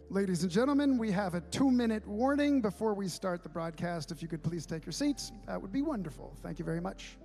Ladies and gentlemen, we have a 2-minute warning before we start the broadcast. If you could please take your seats, that would be wonderful. Thank you very much.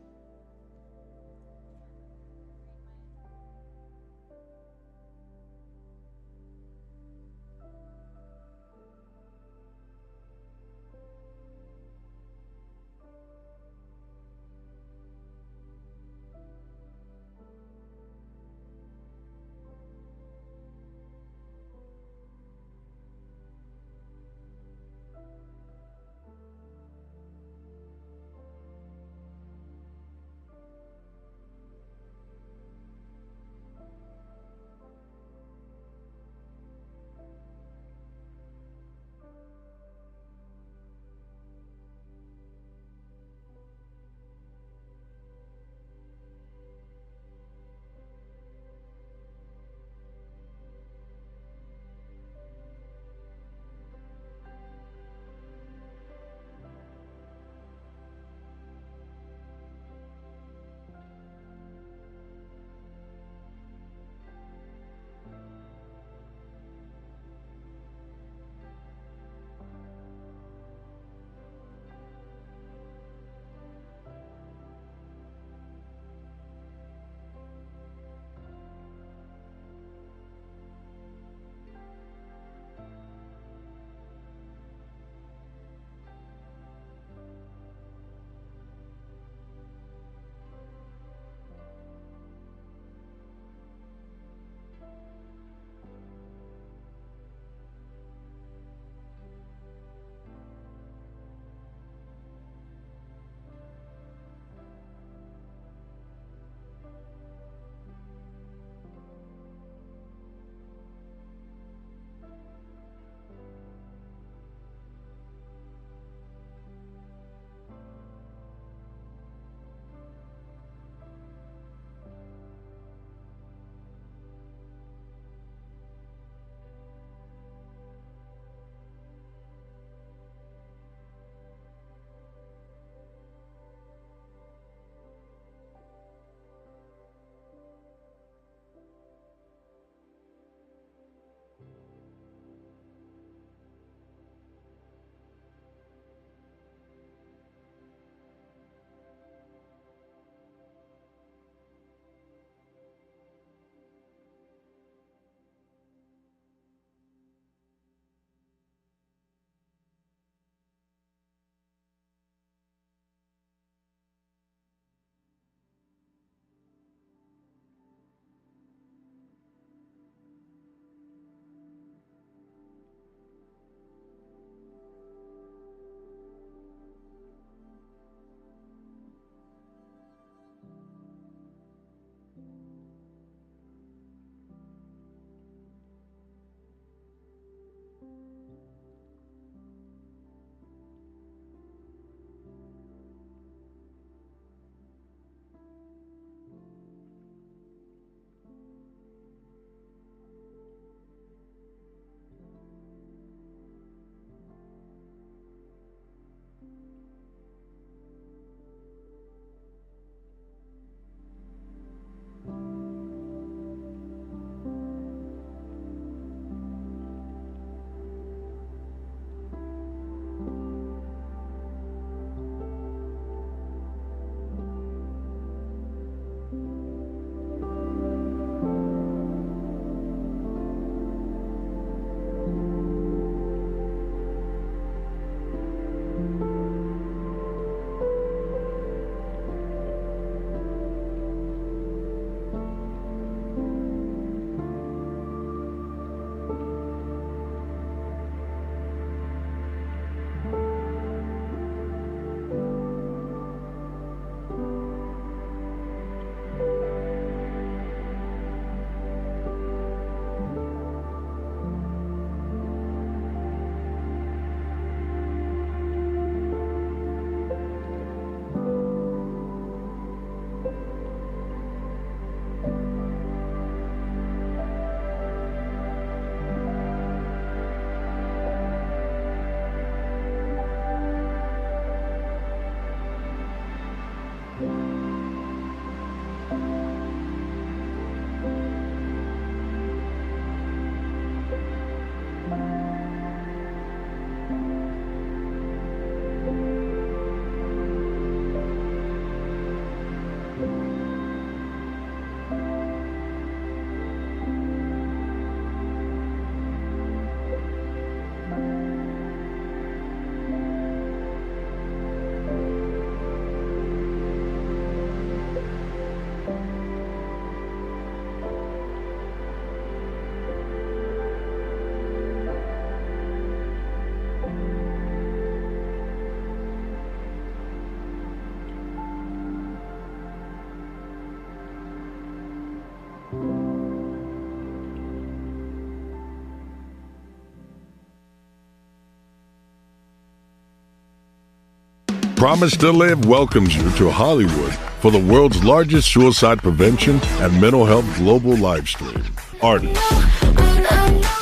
Promise to Live welcomes you to Hollywood for the world's largest suicide prevention and mental health global live stream. Artists,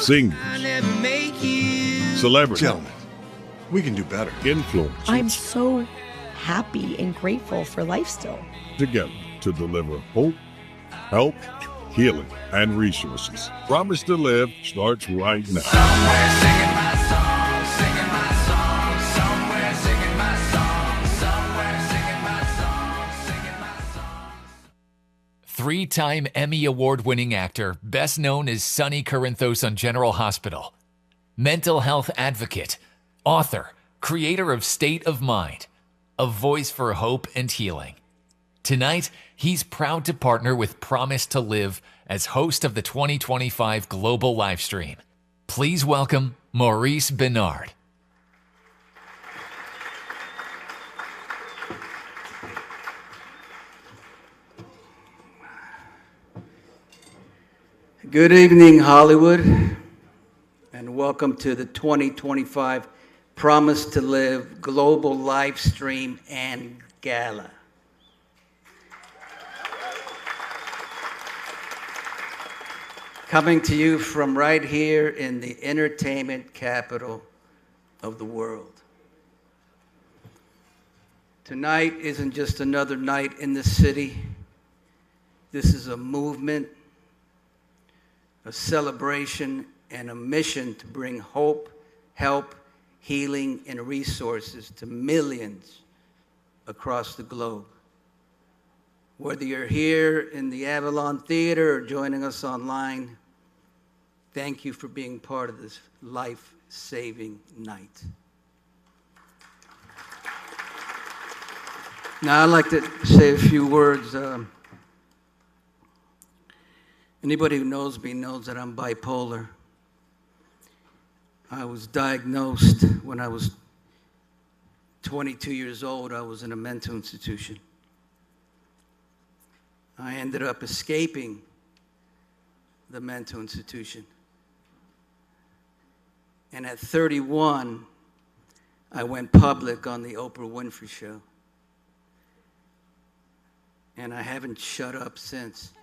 singers, celebrities, Gentlemen, we can do better. influencers, I'm so happy and grateful for life still. together to deliver hope, help, healing, and resources. Promise to Live starts right now. Somewhere singing my song, singing my song, somewhere singing my song, somewhere singing my song, singing my song. Three-time Emmy Award-winning actor, best known as Sonny Corinthos on General Hospital. Mental health advocate, author, creator of State of Mind, a voice for hope and healing. Tonight, he's proud to partner with Promise to Live as host of the 2025 Global Livestream. Please welcome Maurice Benard. Good evening, Hollywood, and welcome to the 2025 Promise to Live Global Livestream and Gala. Coming to you from right here in the entertainment capital of the world. Tonight isn't just another night in the city. This is a movement, a celebration, and a mission to bring hope, help, healing, and resources to millions across the globe. Whether you're here in the Avalon Theater or joining us online, thank you for being part of this life-saving night. Now, I'd like to say a few words. Anybody who knows me knows that I'm bipolar. I was diagnosed when I was 22 years old. I was in a mental institution. I ended up escaping the mental institution. And at 31, I went public on the Oprah Winfrey Show. And I haven't shut up since.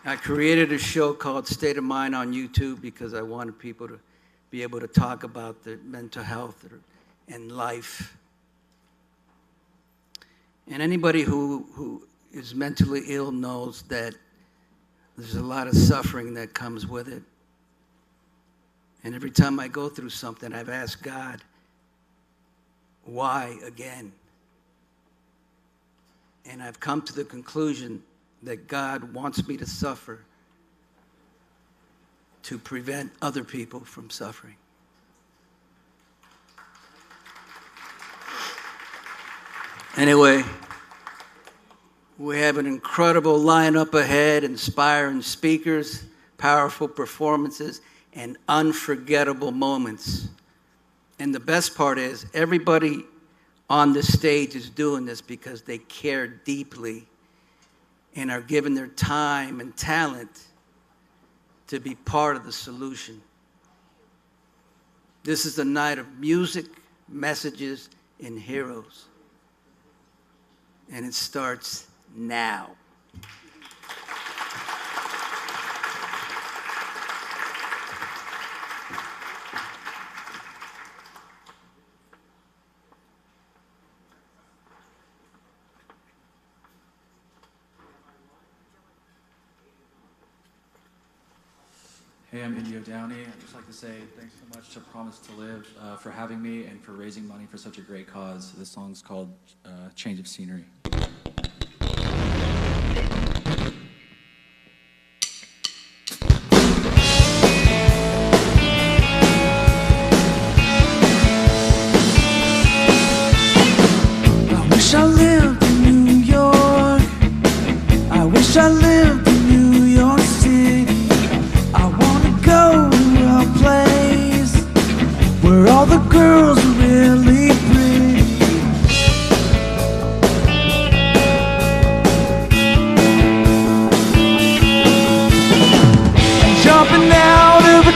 I created a show called State of Mind on YouTube because I wanted people to be able to talk about their mental health and life. And anybody who is mentally ill knows that there's a lot of suffering that comes with it. And every time I go through something, I've asked God, why again? And I've come to the conclusion that God wants me to suffer to prevent other people from suffering. Anyway, we have an incredible lineup ahead, inspiring speakers, powerful performances, and unforgettable moments. And the best part is everybody on the stage is doing this because they care deeply and are giving their time and talent to be part of the solution. This is a night of music, messages, and heroes. And it starts now. Hey, I'm Indio Downey. I'd just like to say thanks so much to Promise to Live for having me and for raising money for such a great cause. This song's called Change of Scenery. I wish I lived in New York. I wish I lived in New York City. I wanna go to a place where all the girls are really pretty. Jumping out of a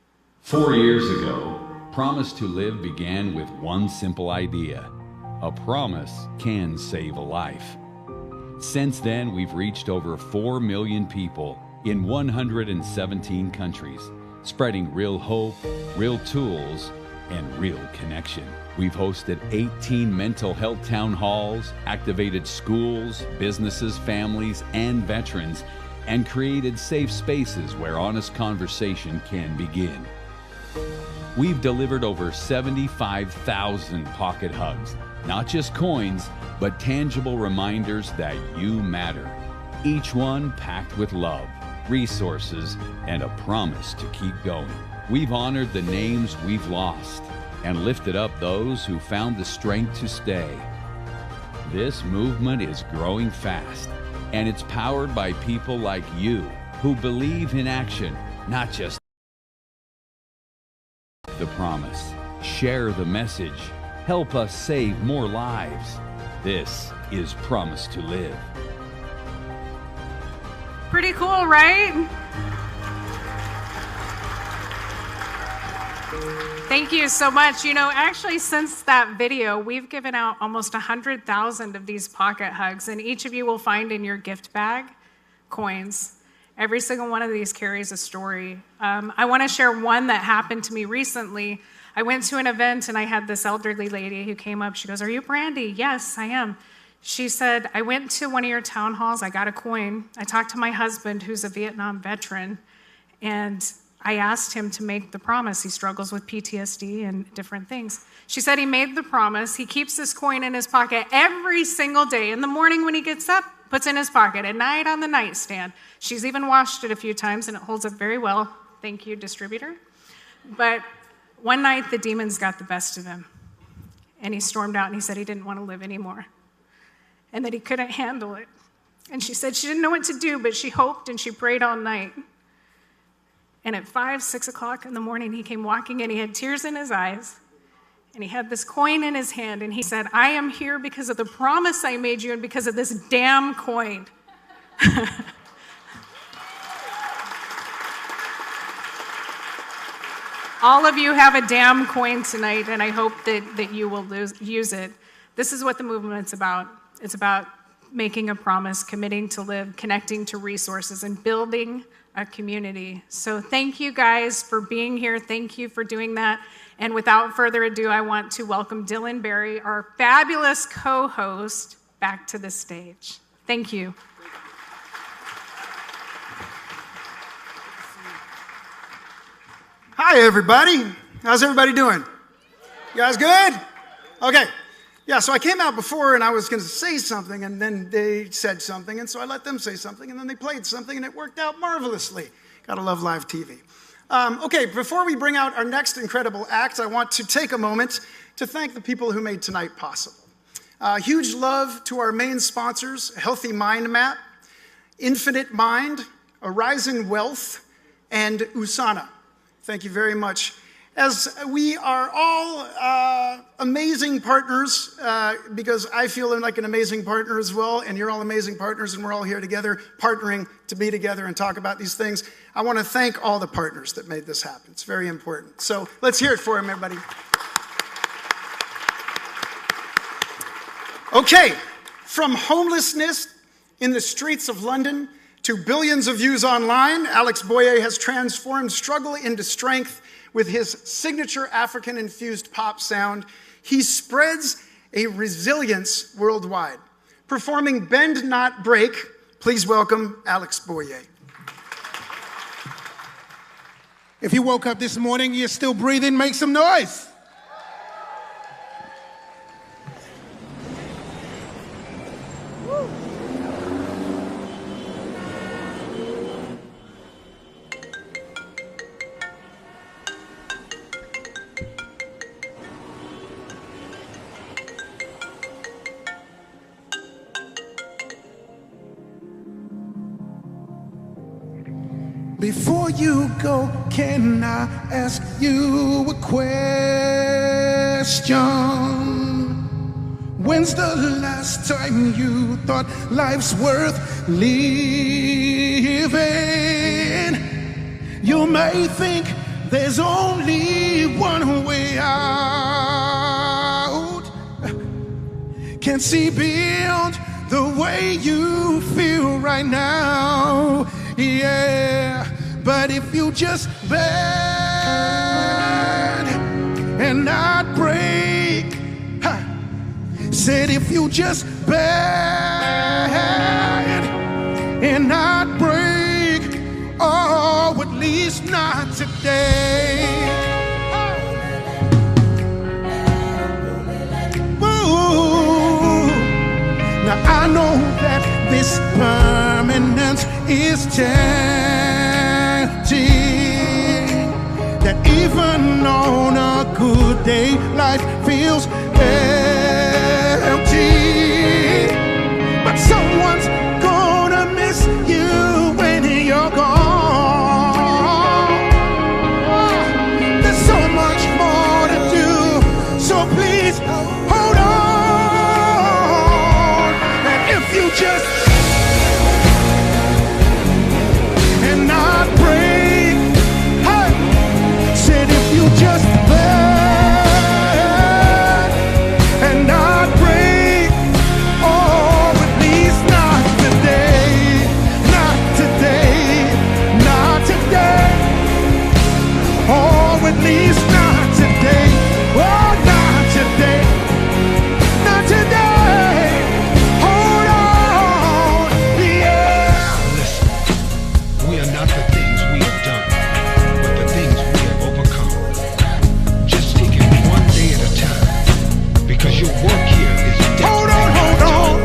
4 years ago, Promise to Live began with one simple idea. A promise can save a life. Since then, we've reached over 4 million people in 117 countries, spreading real hope, real tools, and real connection. We've hosted 18 mental health town halls, activated schools, businesses, families, and veterans, and created safe spaces where honest conversation can begin. We've delivered over 75,000 pocket hugs, not just coins, but tangible reminders that you matter. Each one packed with love, resources, and a promise to keep going. We've honored the names we've lost and lifted up those who found the strength to stay. This movement is growing fast, and it's powered by people like you who believe in action, not just the promise. Share the message. Help us save more lives. This is Promise to Live. Pretty cool, right? Thank you so much. You know, actually, since that video, we've given out almost 100,000 of these pocket hugs, and each of you will find in your gift bag coins. Every single one of these carries a story. I want to share one that happened to me recently. I went to an event, and I had this elderly lady who came up. She goes, "Are you Brandy?" "Yes, I am." She said, "I went to one of your town halls. I got a coin. I talked to my husband, who's a Vietnam veteran, and I asked him to make the promise. He struggles with PTSD and different things." She said he made the promise. He keeps this coin in his pocket every single day. In the morning when he gets up, puts it in his pocket. At night on the nightstand. She's even washed it a few times, and it holds up very well. Thank you, distributor. But one night, the demons got the best of him. And he stormed out, and he said he didn't want to live anymore. And that he couldn't handle it. And she said she didn't know what to do, but she hoped and she prayed all night. And at 5, 6 o'clock in the morning, he came walking in. He had tears in his eyes. And he had this coin in his hand. And he said, "I am here because of the promise I made you and because of this damn coin." All of you have a damn coin tonight, and I hope that you will use it. This is what the movement's about. It's about making a promise, committing to live, connecting to resources, and building a community. So thank you guys for being here. Thank you for doing that. And without further ado, I want to welcome Dylan Berry, our fabulous co-host, back to the stage. Thank you. Hi, everybody. How's everybody doing? You guys good? Okay. Yeah, so I came out before and I was going to say something, and then they said something, and so I let them say something, and then they played something, and it worked out marvelously. Gotta love live TV. Okay, before we bring out our next incredible act, I want to take a moment to thank the people who made tonight possible. Huge love to our main sponsors, Healthy Mind Map, Infinite Mind, Horizon Wealth, and Usana. Thank you very much. As we are all amazing partners, because I feel like an amazing partner as well, and you're all amazing partners, and we're all here together, partnering to be together and talk about these things. I want to thank all the partners that made this happen. It's very important. So let's hear it for them, everybody. Okay, from homelessness in the streets of London to billions of views online, Alex Boye has transformed struggle into strength. With his signature African-infused pop sound, he spreads a resilience worldwide. Performing Bend Not Break, please welcome Alex Boye. If you woke up this morning, you're still breathing, make some noise. Before you go, can I ask you a question? When's the last time you thought life's worth living? You may think There's only one way out. Can't see beyond the way you feel right now. Yeah, but if you just bend and not break, said if you just bend and not break, oh, at least not today. Ooh. Now I know that this permanence is tempting, that even on a good day life feels empty, but someone's gonna miss you when you're gone. There's so much more to do, so please hold on. And if you just and not break, hey, said if you just bend and not break, oh, at least not today, not today, not today, oh, at least not today, oh, not today, not today, hold on, yeah. Listen, we are not the things we have done, but the things we have overcome. Just take it one day at a time, because your work here is Hold on, hold on.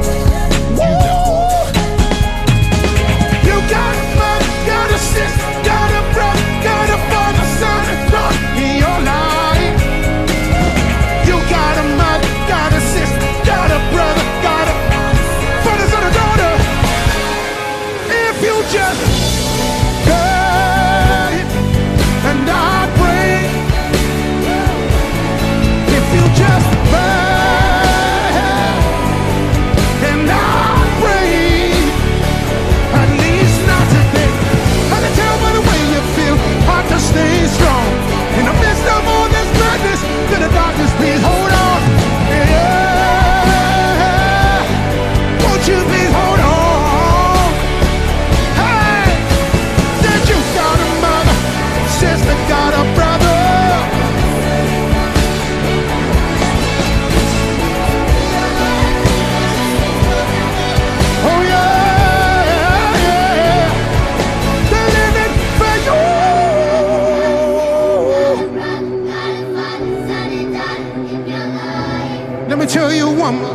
You got a mother, got a sister, got a brother, got a father, son, and daughter in your life. You got a mother, got a sister, got a brother, got a father, son, and daughter. If you just bend and not break, if you just bend and not break, at least not today. I can tell by the way you feel, hard to stay strong. In the midst of all this madness, to the darkness, please hold on. Yeah, won't you please hold on? Hey, said you got a mother, sister got a brother. Oh yeah, yeah, they're living for you. Let me tell you one more.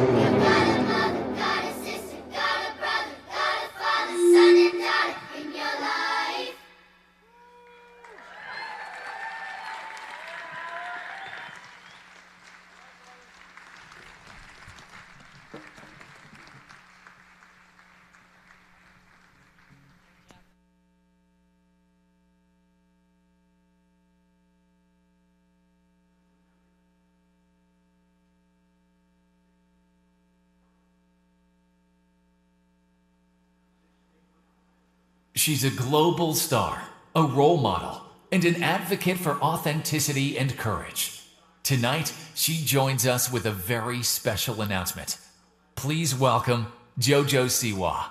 She's a global star, a role model, and an advocate for authenticity and courage. Tonight, she joins us with a very special announcement. Please welcome JoJo Siwa.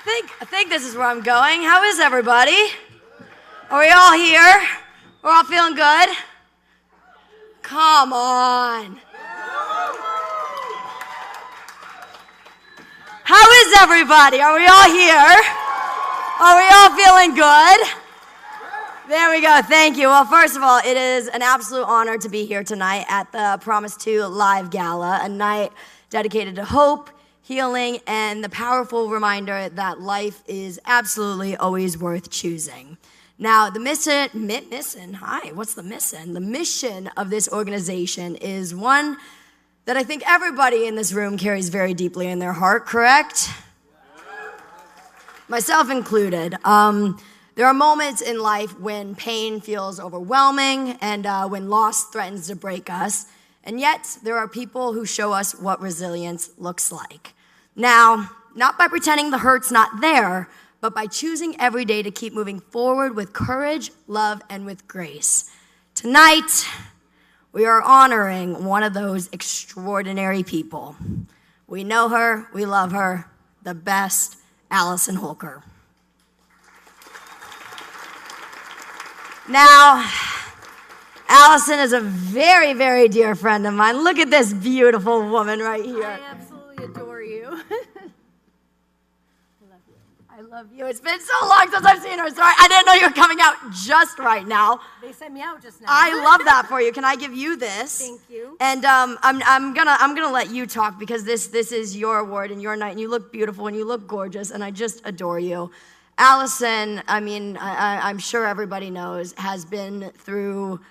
I think this is where I'm going. How is everybody? Are we all here? We're all feeling good? Come on. How is everybody? Are we all here? Are we all feeling good? There we go. Thank you. Well, first of all, it is an absolute honor to be here tonight at the PROMISE2LIVE Gala, a night dedicated to hope, healing, and the powerful reminder that life is absolutely always worth choosing. Now, the mission, The mission of this organization is one that I think everybody in this room carries very deeply in their heart, correct? Myself included. There are moments in life when pain feels overwhelming and when loss threatens to break us, and yet there are people who show us what resilience looks like. Now, not by pretending the hurt's not there, but by choosing every day to keep moving forward with courage, love, and with grace. Tonight, we are honoring one of those extraordinary people. We know her, we love her, the best, Allison Holker. Now, Allison is a very, very dear friend of mine. Look at this beautiful woman right here. I absolutely adore you. I love you. It's been so long since I've seen her. Sorry, I didn't know you were coming out just right now. They sent me out just now. I love that for you. Can I give you this? Thank you. And I'm gonna let you talk because this is your award and your night, and you look beautiful and you look gorgeous, and I just adore you. Allison, I mean, I'm sure everybody knows, has been through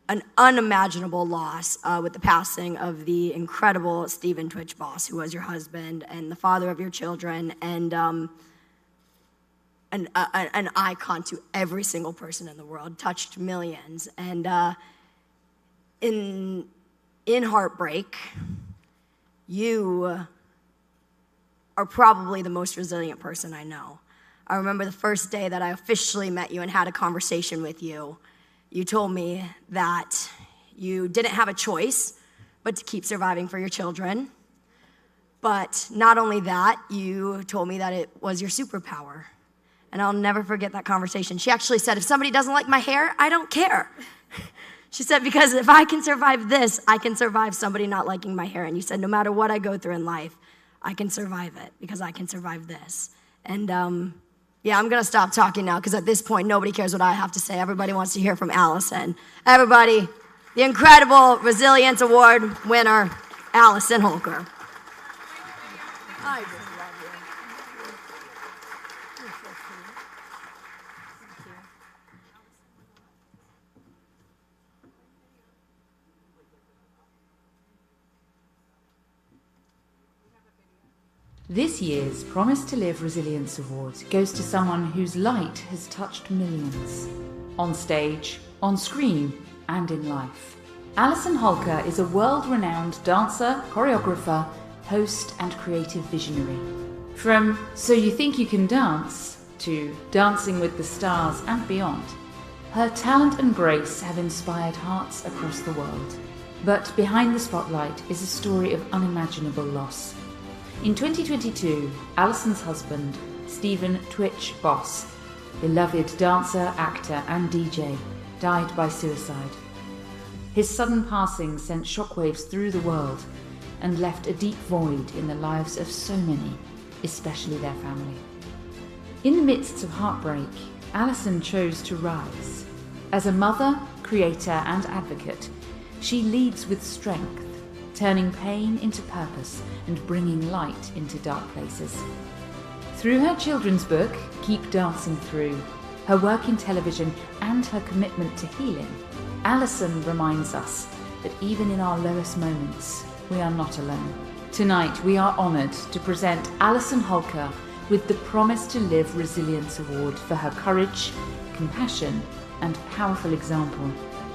an unimaginable loss with the passing of the incredible Stephen Twitch Boss, who was your husband and the father of your children, and an icon to every single person in the world, touched millions. And in heartbreak, you are probably the most resilient person I know. I remember the first day that I officially met you and had a conversation with you. You told me that you didn't have a choice but to keep surviving for your children. But not only that, you told me that it was your superpower. And I'll never forget that conversation. She actually said, if somebody doesn't like my hair, I don't care. She said, because if I can survive this, I can survive somebody not liking my hair. And you said, no matter what I go through in life, I can survive it because I can survive this. And yeah, I'm gonna stop talking now because at this point, nobody cares what I have to say. Everybody wants to hear from Allison. Everybody, the incredible Resilience Award winner, Allison Holker. I just love you. You're so sweet. Thank you. This year's Promise to Live Resilience Award goes to someone whose light has touched millions. On stage, on screen, and in life. Allison Holker is a world-renowned dancer, choreographer, host, and creative visionary. From So You Think You Can Dance to Dancing with the Stars and beyond, her talent and grace have inspired hearts across the world. But behind the spotlight is a story of unimaginable loss. In 2022, Allison's husband, Stephen Twitch Boss, beloved dancer, actor, and DJ, died by suicide. His sudden passing sent shockwaves through the world and left a deep void in the lives of so many, especially their family. In the midst of heartbreak, Allison chose to rise. As a mother, creator, and advocate, she leads with strength, turning pain into purpose and bringing light into dark places. Through her children's book, Keep Dancing Through, her work in television, and her commitment to healing, Allison reminds us that even in our lowest moments, we are not alone. Tonight, we are honoured to present Allison Holker with the Promise to Live Resilience Award for her courage, compassion, and powerful example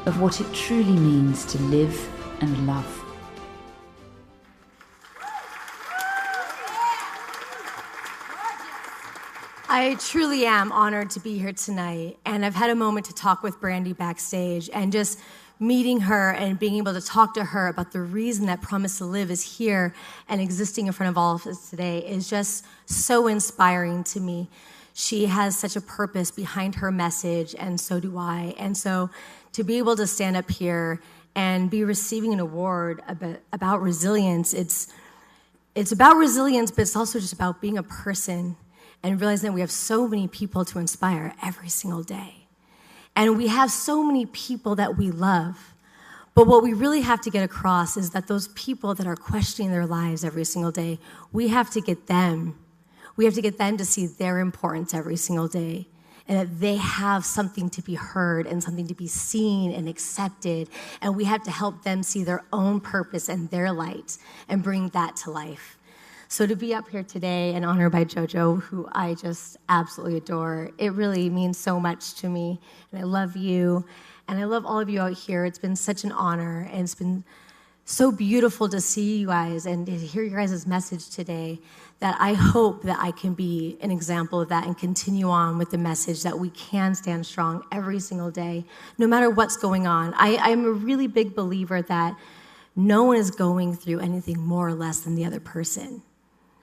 of what it truly means to live and love. I truly am honored to be here tonight, and I've had a moment to talk with Brandy backstage, and just meeting her and being able to talk to her about the reason that Promise to Live is here and existing in front of all of us today is just so inspiring to me. She has such a purpose behind her message, and so do I. And so to be able to stand up here and be receiving an award about resilience, it's about resilience, but it's also just about being a person and realizing that we have so many people to inspire every single day. And we have so many people that we love. But what we really have to get across is that those people that are questioning their lives every single day, we have to get them. We have to get them to see their importance every single day, and that they have something to be heard and something to be seen and accepted. And we have to help them see their own purpose and their light and bring that to life. So to be up here today and honored by JoJo, who I just absolutely adore, it really means so much to me. And I love you, and I love all of you out here. It's been such an honor, and it's been so beautiful to see you guys and to hear your guys' message today. that I hope that I can be an example of that and continue on with the message that we can stand strong every single day, no matter what's going on. I'm a really big believer that no one is going through anything more or less than the other person.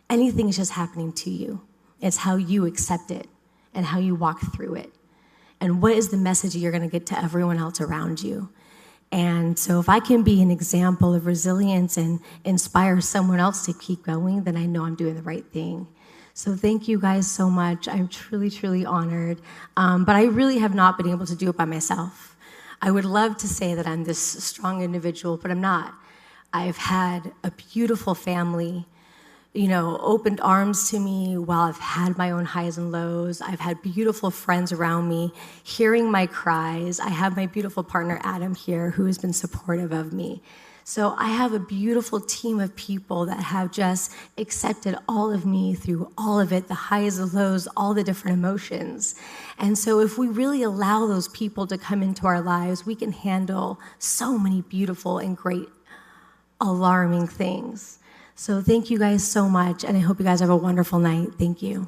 Anything is just happening to you. It's how you accept it and how you walk through it. And what is the message you're going to get to everyone else around you? And so if I can be an example of resilience and inspire someone else to keep going, then I know I'm doing the right thing. So thank you guys so much. I'm truly, truly honored. But I really have not been able to do it by myself. I would love to say that I'm this strong individual, but I'm not. I've had a beautiful family, you know, opened arms to me while I've had my own highs and lows. I've had beautiful friends around me, hearing my cries. I have my beautiful partner, Adam, here, who has been supportive of me. So I have a beautiful team of people that have just accepted all of me through all of it, the highs, the lows, all the different emotions. And so if we really allow those people to come into our lives, we can handle so many beautiful and great, alarming things. So thank you guys so much, and I hope you guys have a wonderful night. Thank you.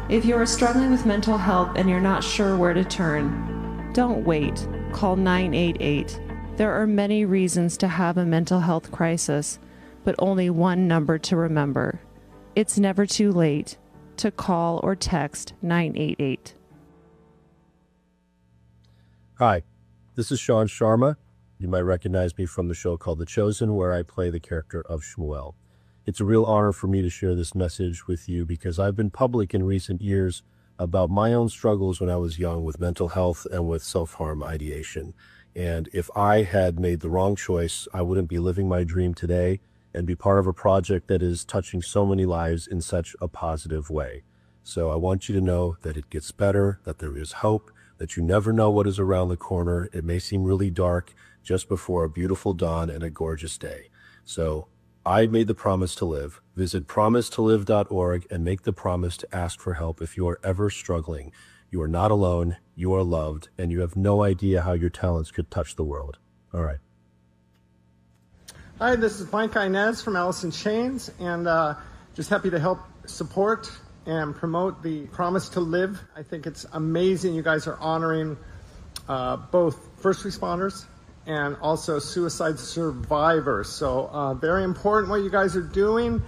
If you are struggling with mental health and you're not sure where to turn, don't wait. Call 988. There are many reasons to have a mental health crisis, but only one number to remember. It's never too late to call or text 988. Hi, this is Sean Sharma. You might recognize me from the show called The Chosen, where I play the character of Shmuel. It's a real honor for me to share this message with you because I've been public in recent years about my own struggles when I was young with mental health and with self-harm ideation. And if I had made the wrong choice, I wouldn't be living my dream today and be part of a project that is touching so many lives in such a positive way. So I want you to know that it gets better, that there is hope, that you never know what is around the corner. It may seem really dark just before a beautiful dawn and a gorgeous day. So I made the promise to live. Visit PROMISE2LIVE.org and make the promise to ask for help if you are ever struggling. You are not alone, you are loved, and you have no idea how your talents could touch the world. All right. Hi, this is Mike Inez from Alice in Chains, and just happy to help support and promote the Promise to Live. I think it's amazing you guys are honoring both first responders and also suicide survivors. So very important what you guys are doing.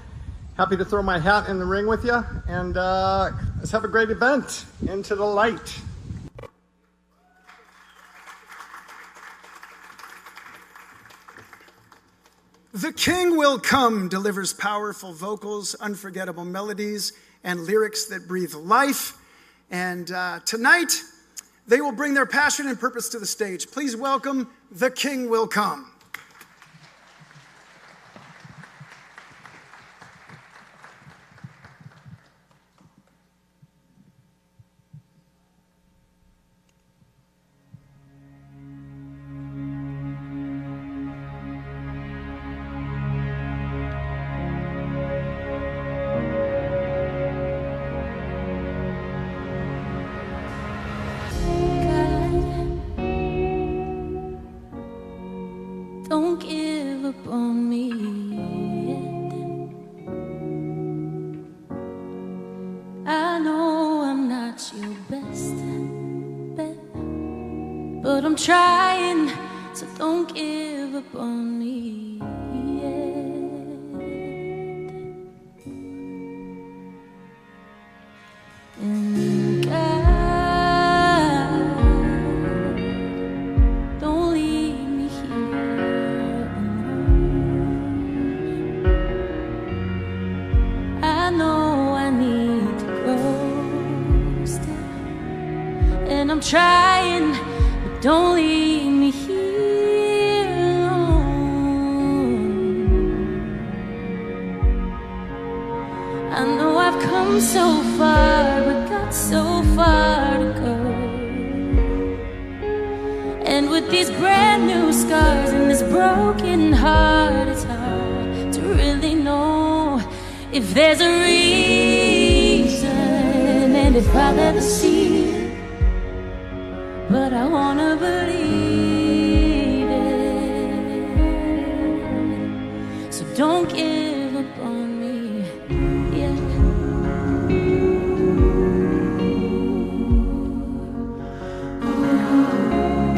Happy to throw my hat in the ring with you, and let's have a great event. Into the light. The King Will Come delivers powerful vocals, unforgettable melodies, and lyrics that breathe life. And tonight, they will bring their passion and purpose to the stage. Please welcome The King Will Come. Don't give up on me yet. I know I'm not your best bet, but I'm trying, so don't give up on me yet. And God, don't leave me here alone. I know I need to grow still, and I'm trying, but don't leave me here alone. I know I've come so far, but got so far to go. And with these brand new scars and this broken heart, it's hard to really know if there's a reason and if I'll ever see it. But I wanna believe. don't give up on me yet.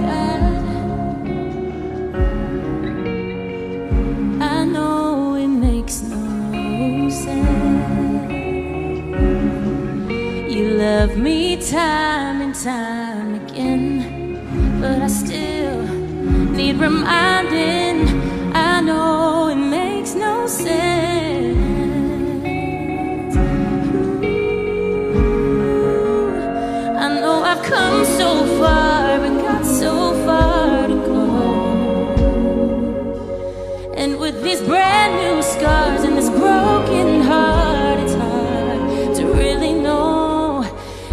God, I know it makes no sense. You love me time and time again, but I still need reminding. I know it makes no sense. Ooh, I know I've come so far, but got so far to go. And with these brand new scars and this broken heart, it's hard to really know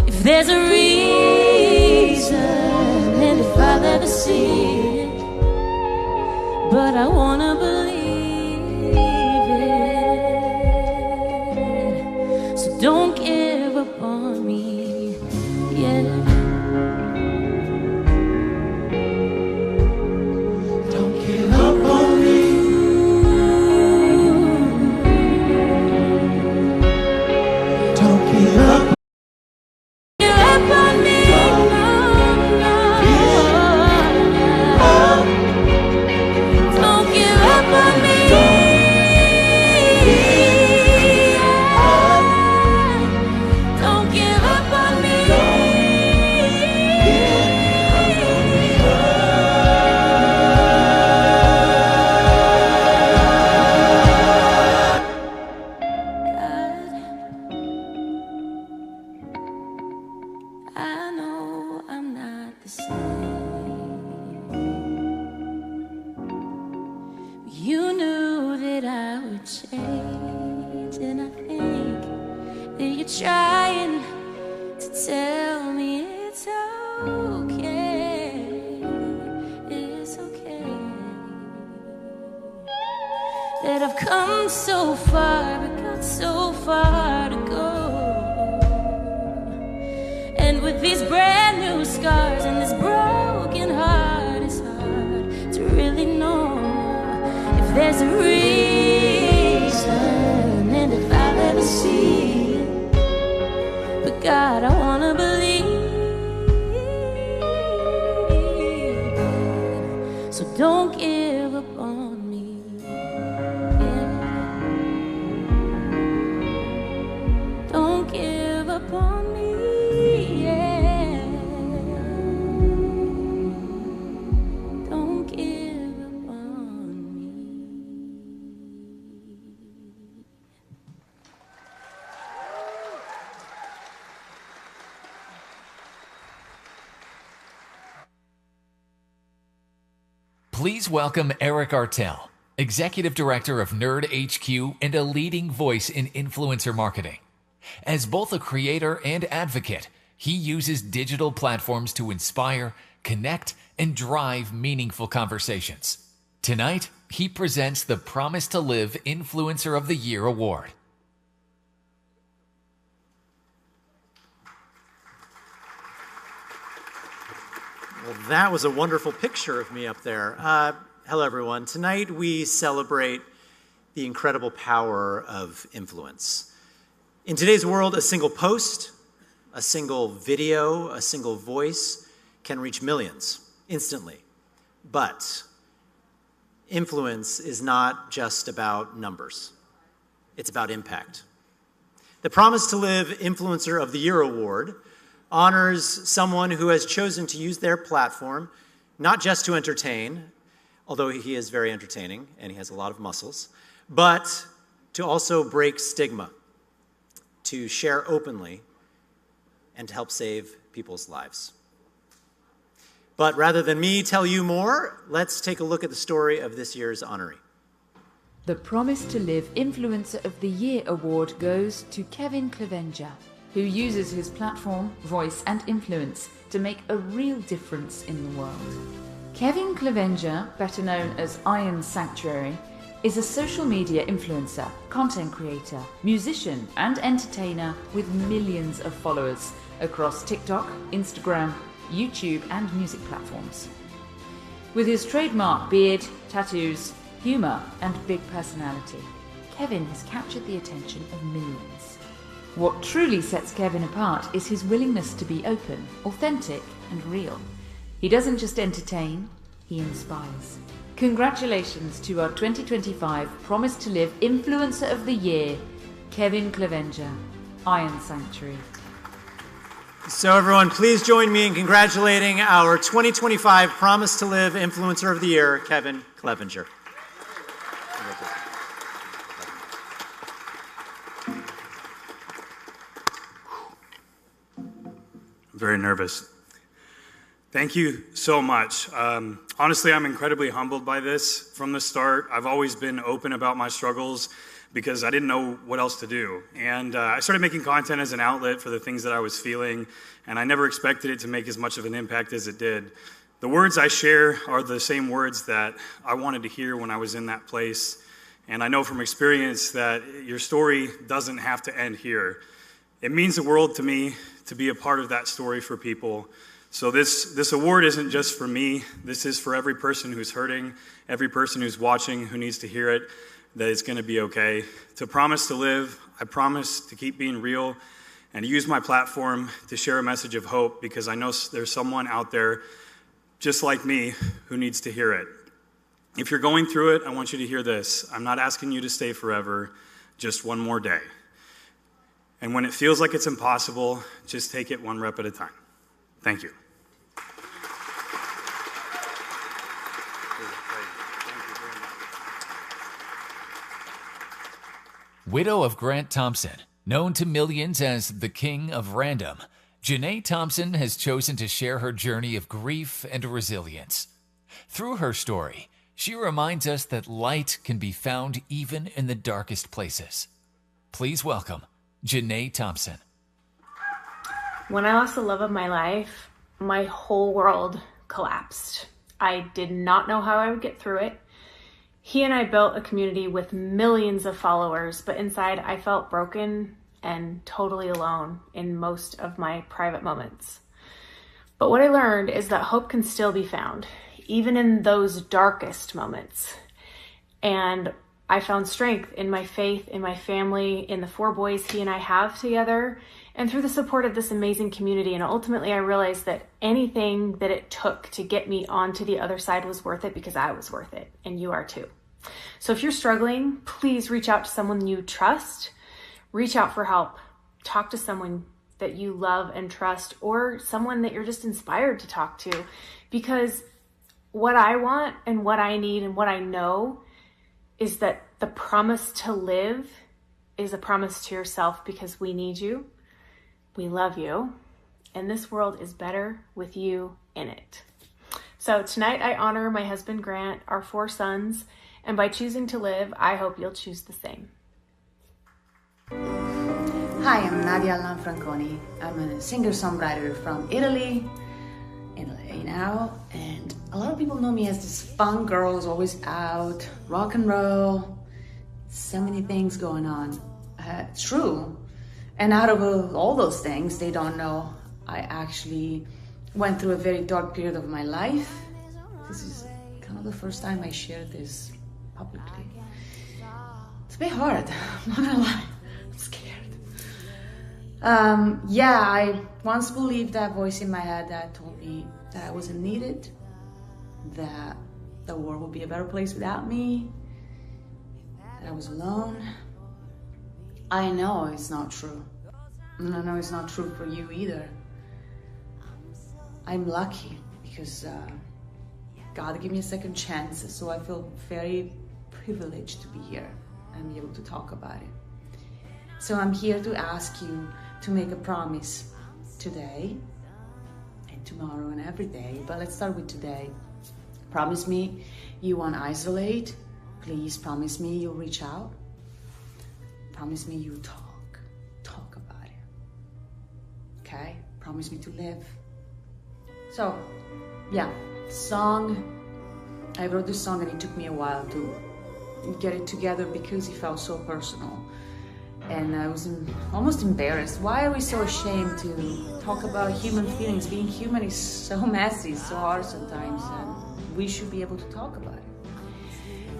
if there's a reason and if I'll ever see it. But I wanna believe it. So don't give up on me yet. Don't give up on me. Don't give up. Give up on me. Don't give up on me. Don't give up on me. God, I know I'm not the same. You knew that I would change, and I think that you're trying to tell me it's okay. It's okay. That I've come so far, but got so far to go. And with these brand new scars and this broken heart, it's hard to really know if there's a reason and if I'll ever see it. But God, I wanna believe it. So don't give up on me. Yeah. Don't give up on me. Yeah. Don't give up on me. Please welcome Eric Artell, Executive Director of Nerd HQ and a leading voice in influencer marketing. As both a creator and advocate, he uses digital platforms to inspire, connect, and drive meaningful conversations. Tonight, he presents the Promise to Live Influencer of the Year Award. Well, that was a wonderful picture of me up there. Hello, everyone. Tonight we celebrate the incredible power of influence. In today's world, a single post, a single video, a single voice can reach millions instantly. But influence is not just about numbers. It's about impact. The Promise to Live Influencer of the Year Award honors someone who has chosen to use their platform not just to entertain, although he is very entertaining and he has a lot of muscles, but to also break stigma, to share openly, and to help save people's lives. But rather than me tell you more, let's take a look at the story of this year's honoree. The Promise to Live Influencer of the Year Award goes to Kevin Clevenger, who uses his platform, voice, and influence to make a real difference in the world. Kevin Clevenger, better known as Iron Sanctuary, is a social media influencer, content creator, musician, and entertainer with millions of followers across TikTok, Instagram, YouTube, and music platforms. With his trademark beard, tattoos, Humour and big personality, Kevin has captured the attention of millions. What truly sets Kevin apart is his willingness to be open, authentic and real. He doesn't just entertain, he inspires. Congratulations to our 2025 Promise to Live Influencer of the Year, Kevin Clevenger, Iron Sanctuary. So everyone, please join me in congratulating our 2025 Promise to Live Influencer of the Year, Kevin Clevenger. I'm very nervous. Thank you so much. Honestly, I'm incredibly humbled by this. From the start, I've always been open about my struggles because I didn't know what else to do. And I started making content as an outlet for the things that I was feeling, and I never expected it to make as much of an impact as it did. The words I share are the same words that I wanted to hear when I was in that place. And I know from experience that your story doesn't have to end here. It means the world to me to be a part of that story for people. So this award isn't just for me. This is for every person who's hurting, every person who's watching, who needs to hear it, that it's going to be okay. To promise to live, I promise to keep being real and to use my platform to share a message of hope, because I know there's someone out there just like me who needs to hear it. If you're going through it, I want you to hear this. I'm not asking you to stay forever, just one more day. And when it feels like it's impossible, just take it one rep at a time. Thank you. Widow of Grant Thompson, known to millions as the King of Random, Janae Thompson has chosen to share her journey of grief and resilience. Through her story, she reminds us that light can be found even in the darkest places. Please welcome Janae Thompson. When I lost the love of my life, my whole world collapsed. I did not know how I would get through it. He and I built a community with millions of followers, but inside I felt broken and totally alone in most of my private moments. But what I learned is that hope can still be found, even in those darkest moments. And I found strength in my faith, in my family, in the 4 boys he and I have together, and through the support of this amazing community. And ultimately I realized that anything that it took to get me onto the other side was worth it, because I was worth it, and you are too. So if you're struggling, please reach out to someone you trust, reach out for help, talk to someone that you love and trust, or someone that you're just inspired to talk to, because what I want and what I need and what I know is that the promise to live is a promise to yourself, because we need you. We love you, and this world is better with you in it. So tonight I honor my husband Grant, our 4 sons, and by choosing to live, I hope you'll choose the same. Hi, I'm Nadia Lanfranconi. I'm a singer-songwriter from Italy, in LA now, and a lot of people know me as this fun girl who's always out, rock and roll, so many things going on. It's true. And out of all those things, they don't know I actually went through a very dark period of my life. This is kind of the first time I shared this publicly. It's a bit hard, I'm not gonna lie, I'm scared. I once believed that voice in my head that told me that I wasn't needed, that the world would be a better place without me, that I was alone. I know it's not true. And I know it's not true for you either. I'm lucky because God gave me a second chance, so I feel very privileged to be here and be able to talk about it. So I'm here to ask you to make a promise today and tomorrow and every day, but let's start with today. Promise me you won't isolate. Please promise me you'll reach out. Promise me you talk about it. Okay? Promise me to live. So, yeah, I wrote this song and it took me a while to get it together because it felt so personal. And I was almost embarrassed. Why are we so ashamed to talk about human feelings? Being human is so messy, so hard sometimes, and we should be able to talk about it.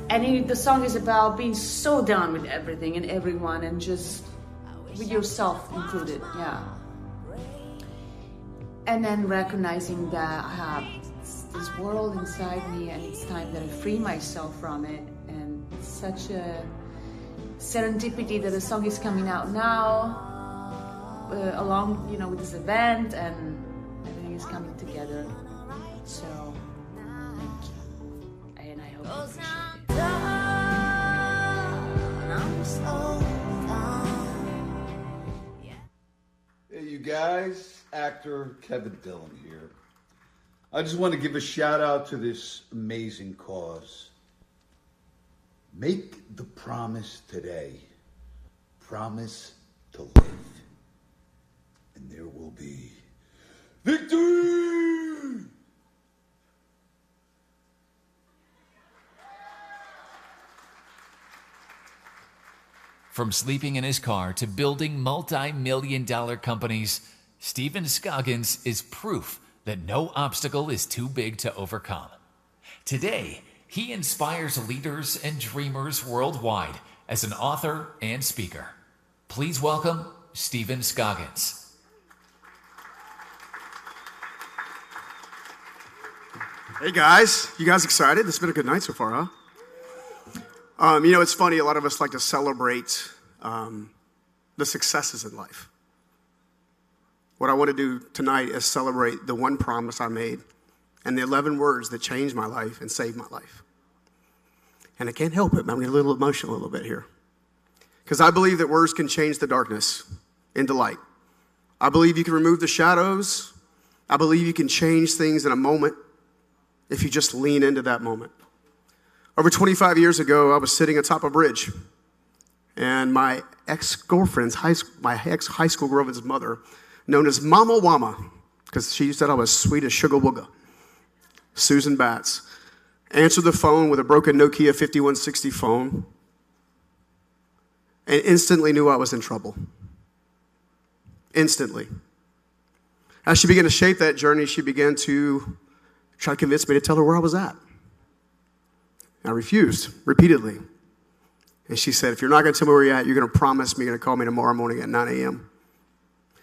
the song is about being so done with everything and everyone, and just with yourself included, yeah. And then recognizing that I have this world inside me, and it's time that I free myself from it. And it's such a serendipity that the song is coming out now, along, with this event, and everything is coming together. So, thank you. And I hope you appreciate it. Hey, you guys, actor Kevin Dillon here. I just want to give a shout out to this amazing cause. Make the promise today. Promise to live. And there will be victory! From sleeping in his car to building multi-million-dollar companies, Stephen Scoggins is proof that no obstacle is too big to overcome. Today, he inspires leaders and dreamers worldwide as an author and speaker. Please welcome Stephen Scoggins. Hey guys, you guys excited? This has been a good night so far, huh? It's funny, a lot of us like to celebrate the successes in life. What I want to do tonight is celebrate the one promise I made and the 11 words that changed my life and saved my life. And I can't help it, but I'm getting a little emotional a little bit here. Because I believe that words can change the darkness into light. I believe you can remove the shadows. I believe you can change things in a moment if you just lean into that moment. Over 25 years ago, I was sitting atop a bridge, and my ex-girlfriend's, my ex-high school girlfriend's mother, known as Mama Wama, because she said I was sweet as sugar wooga, Susan Batts, answered the phone with a broken Nokia 5160 phone, and instantly knew I was in trouble. Instantly. As she began to shape that journey, she began to try to convince me to tell her where I was at. I refused repeatedly. And she said, if you're not going to tell me where you're at, you're going to promise me you're going to call me tomorrow morning at 9 a.m.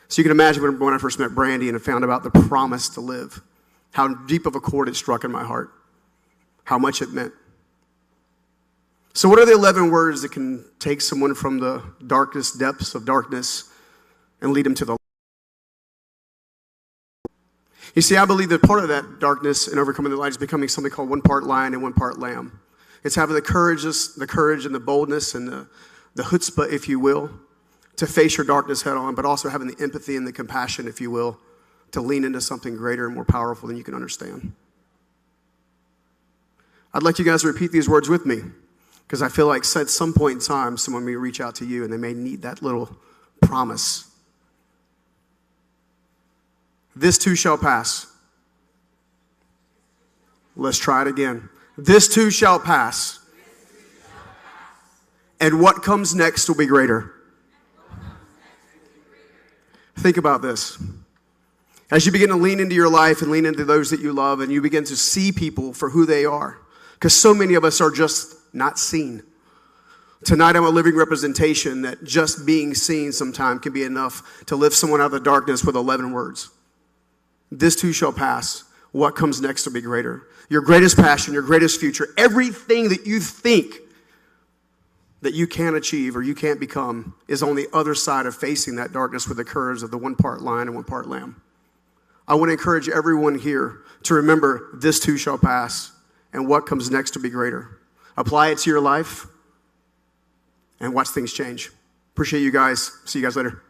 So you can imagine when I first met Brandy and I found about the promise to live, how deep of a chord it struck in my heart, how much it meant. So what are the 11 words that can take someone from the darkest depths of darkness and lead them to the light? You see, I believe that part of that darkness and overcoming the light is becoming something called one part lion and one part lamb. It's having the courage and the boldness and the chutzpah, if you will, to face your darkness head on, but also having the empathy and the compassion, if you will, to lean into something greater and more powerful than you can understand. I'd like you guys to repeat these words with me, because I feel like at some point in time, someone may reach out to you and they may need that little promise. This too shall pass. Let's try it again. This too shall pass. And what comes next will be greater. Think about this. As you begin to lean into your life and lean into those that you love, and you begin to see people for who they are, because so many of us are just not seen. Tonight I'm a living representation that just being seen sometimes can be enough to lift someone out of the darkness with 11 words. This too shall pass. What comes next will be greater. Your greatest passion, your greatest future, everything that you think that you can't achieve or you can't become is on the other side of facing that darkness with the courage of the one part lion and one part lamb. I want to encourage everyone here to remember this too shall pass and what comes next will be greater. Apply it to your life and watch things change. Appreciate you guys. See you guys later.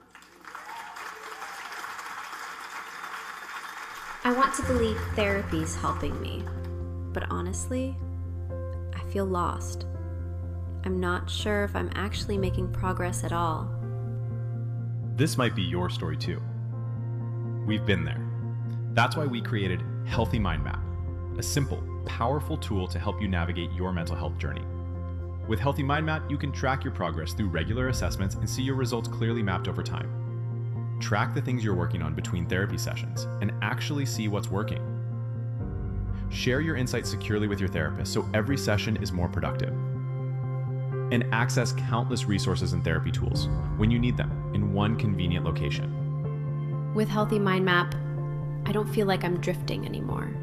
I want to believe therapy's helping me, but honestly, I feel lost. I'm not sure if I'm actually making progress at all. This might be your story too. We've been there. That's why we created Healthy Mind Map, a simple, powerful tool to help you navigate your mental health journey. With Healthy Mind Map, you can track your progress through regular assessments and see your results clearly mapped over time. Track the things you're working on between therapy sessions and actually see what's working. Share your insights securely with your therapist so every session is more productive. And access countless resources and therapy tools when you need them in one convenient location. With Healthy Mind Map, I don't feel like I'm drifting anymore.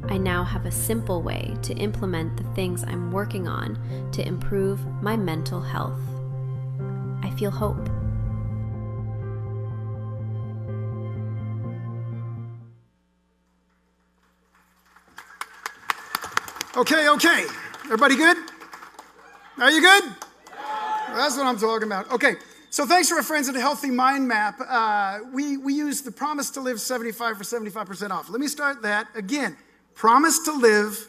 I now have a simple way to implement the things I'm working on to improve my mental health. I feel hope. Okay. Everybody good? Are you good? That's what I'm talking about. Okay, so thanks to our friends at Healthy Mind Map. We use the Promise to Live 75 for 75% off. Let me start that again. Promise to Live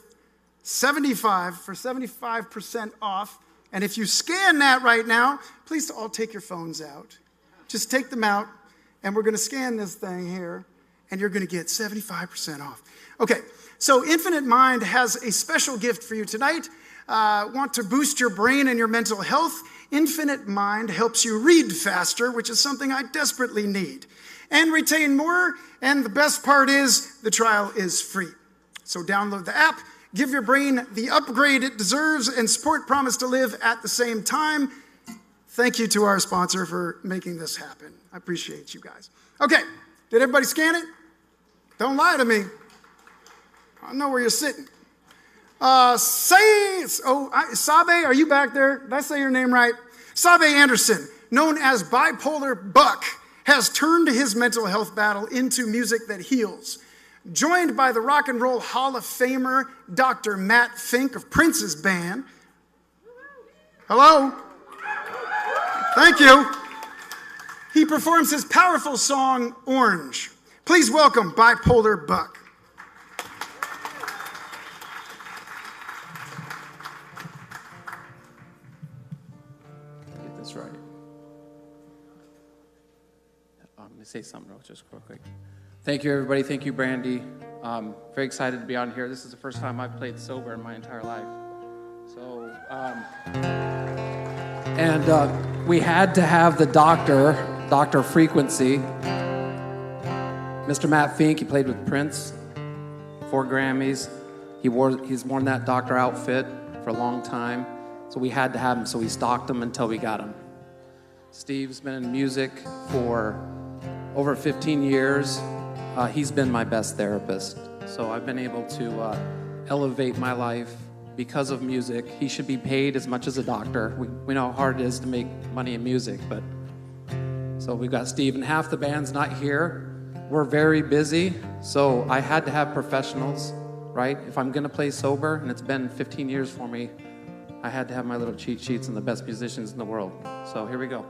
75 for 75% off. And if you scan that right now, please all take your phones out. Just take them out, and we're going to scan this thing here, and you're going to get 75% off. Okay, so Infinite Mind has a special gift for you tonight. Want to boost your brain and your mental health? Infinite Mind helps you read faster, which is something I desperately need, and retain more. And the best part is the trial is free. So download the app, give your brain the upgrade it deserves, and support Promise to Live at the same time. Thank you to our sponsor for making this happen. I appreciate you guys. Okay, did everybody scan it? Don't lie to me. I know where you're sitting. Sabe, are you back there? Did I say your name right? Sabe Anderson, known as Bipolar Buck, has turned his mental health battle into music that heals. Joined by the Rock and Roll Hall of Famer, Dr. Matt Fink of Prince's band. Hello? Thank you. He performs his powerful song, Orange. Please welcome Bipolar Buck. Get this right. I'm going to say something just real quick. Thank you, everybody. Thank you, Brandy. Very excited to be on here. This is the first time I've played sober in my entire life. So, we had to have the Dr. Frequency, Mr. Matt Fink. He played with Prince, 4 Grammys. He's worn that doctor outfit for a long time. So we had to have him. So we stalked him until we got him. Steve's been in music for over 15 years. He's been my best therapist. So I've been able to elevate my life because of music. He should be paid as much as a doctor. We know how hard it is to make money in music, but so we've got Steve, and half the band's not here. We're very busy, so I had to have professionals, right? If I'm gonna play sober, and it's been 15 years for me, I had to have my little cheat sheets and the best musicians in the world. So here we go.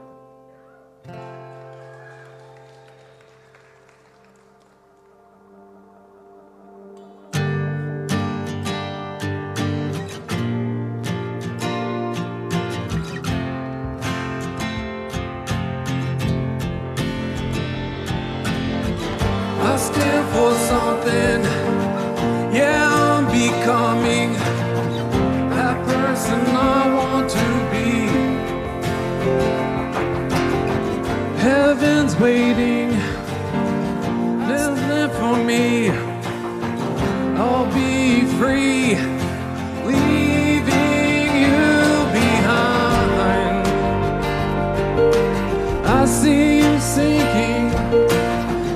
Stand for something, yeah, I'm becoming that person I want to be. Heaven's waiting, listening for me. I'll be free, leaving you behind. I see you sinking,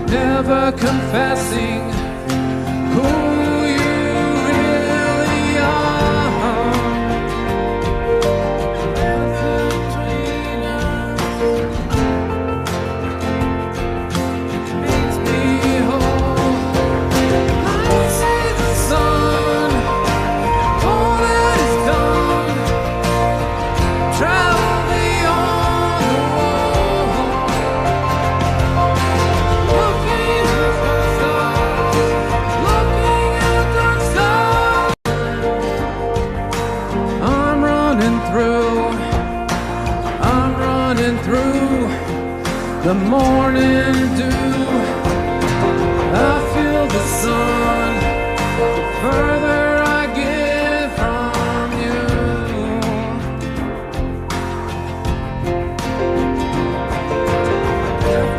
never confessing who you really are. Between us makes me whole. I see the sun, all that is done. Travel beyond the the morning dew. I feel the sun the further I get from you.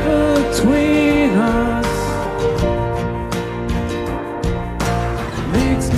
Between us makes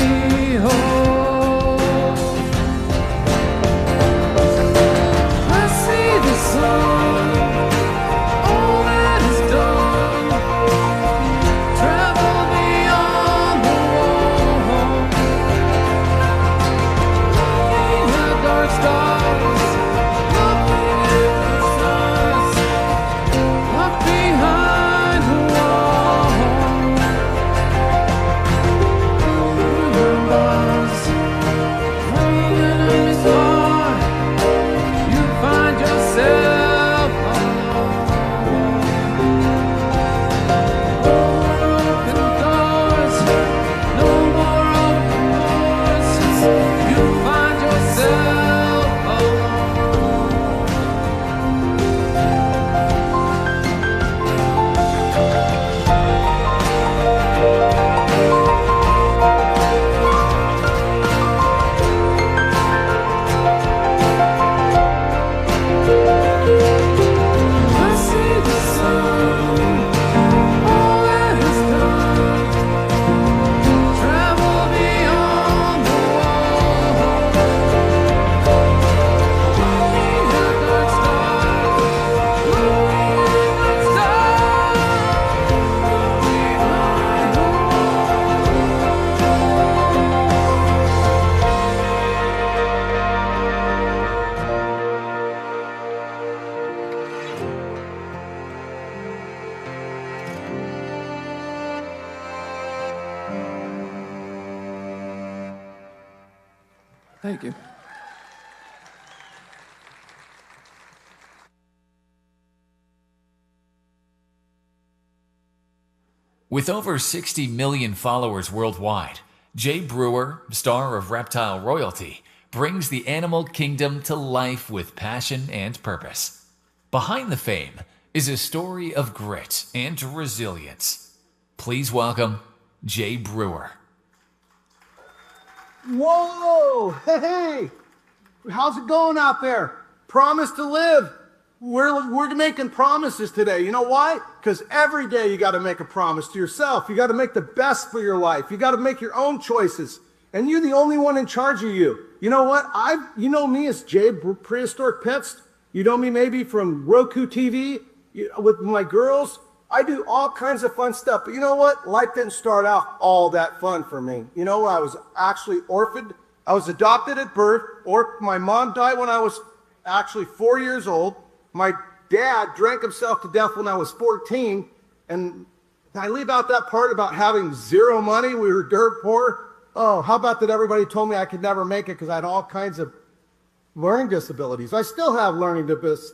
Thank you. With over 60 million followers worldwide, Jay Brewer, star of Reptile Royalty, brings the animal kingdom to life with passion and purpose. Behind the fame is a story of grit and resilience. Please welcome Jay Brewer. Whoa! Hey! How's it going out there? Promise to live. We're making promises today. You know why? Because every day you got to make a promise to yourself. You got to make the best for your life. You got to make your own choices. And you're the only one in charge of you. You know what? You know me as Jay Prehistoric Pets. You know me maybe from Roku TV with my girls. I do all kinds of fun stuff. But you know what? Life didn't start out all that fun for me. You know, I was actually orphaned. I was adopted at birth. Or my mom died when I was actually 4 years old. My dad drank himself to death when I was 14, and I leave out that part about having zero money. We were dirt poor. Oh, how about that everybody told me I could never make it because I had all kinds of learning disabilities. I still have learning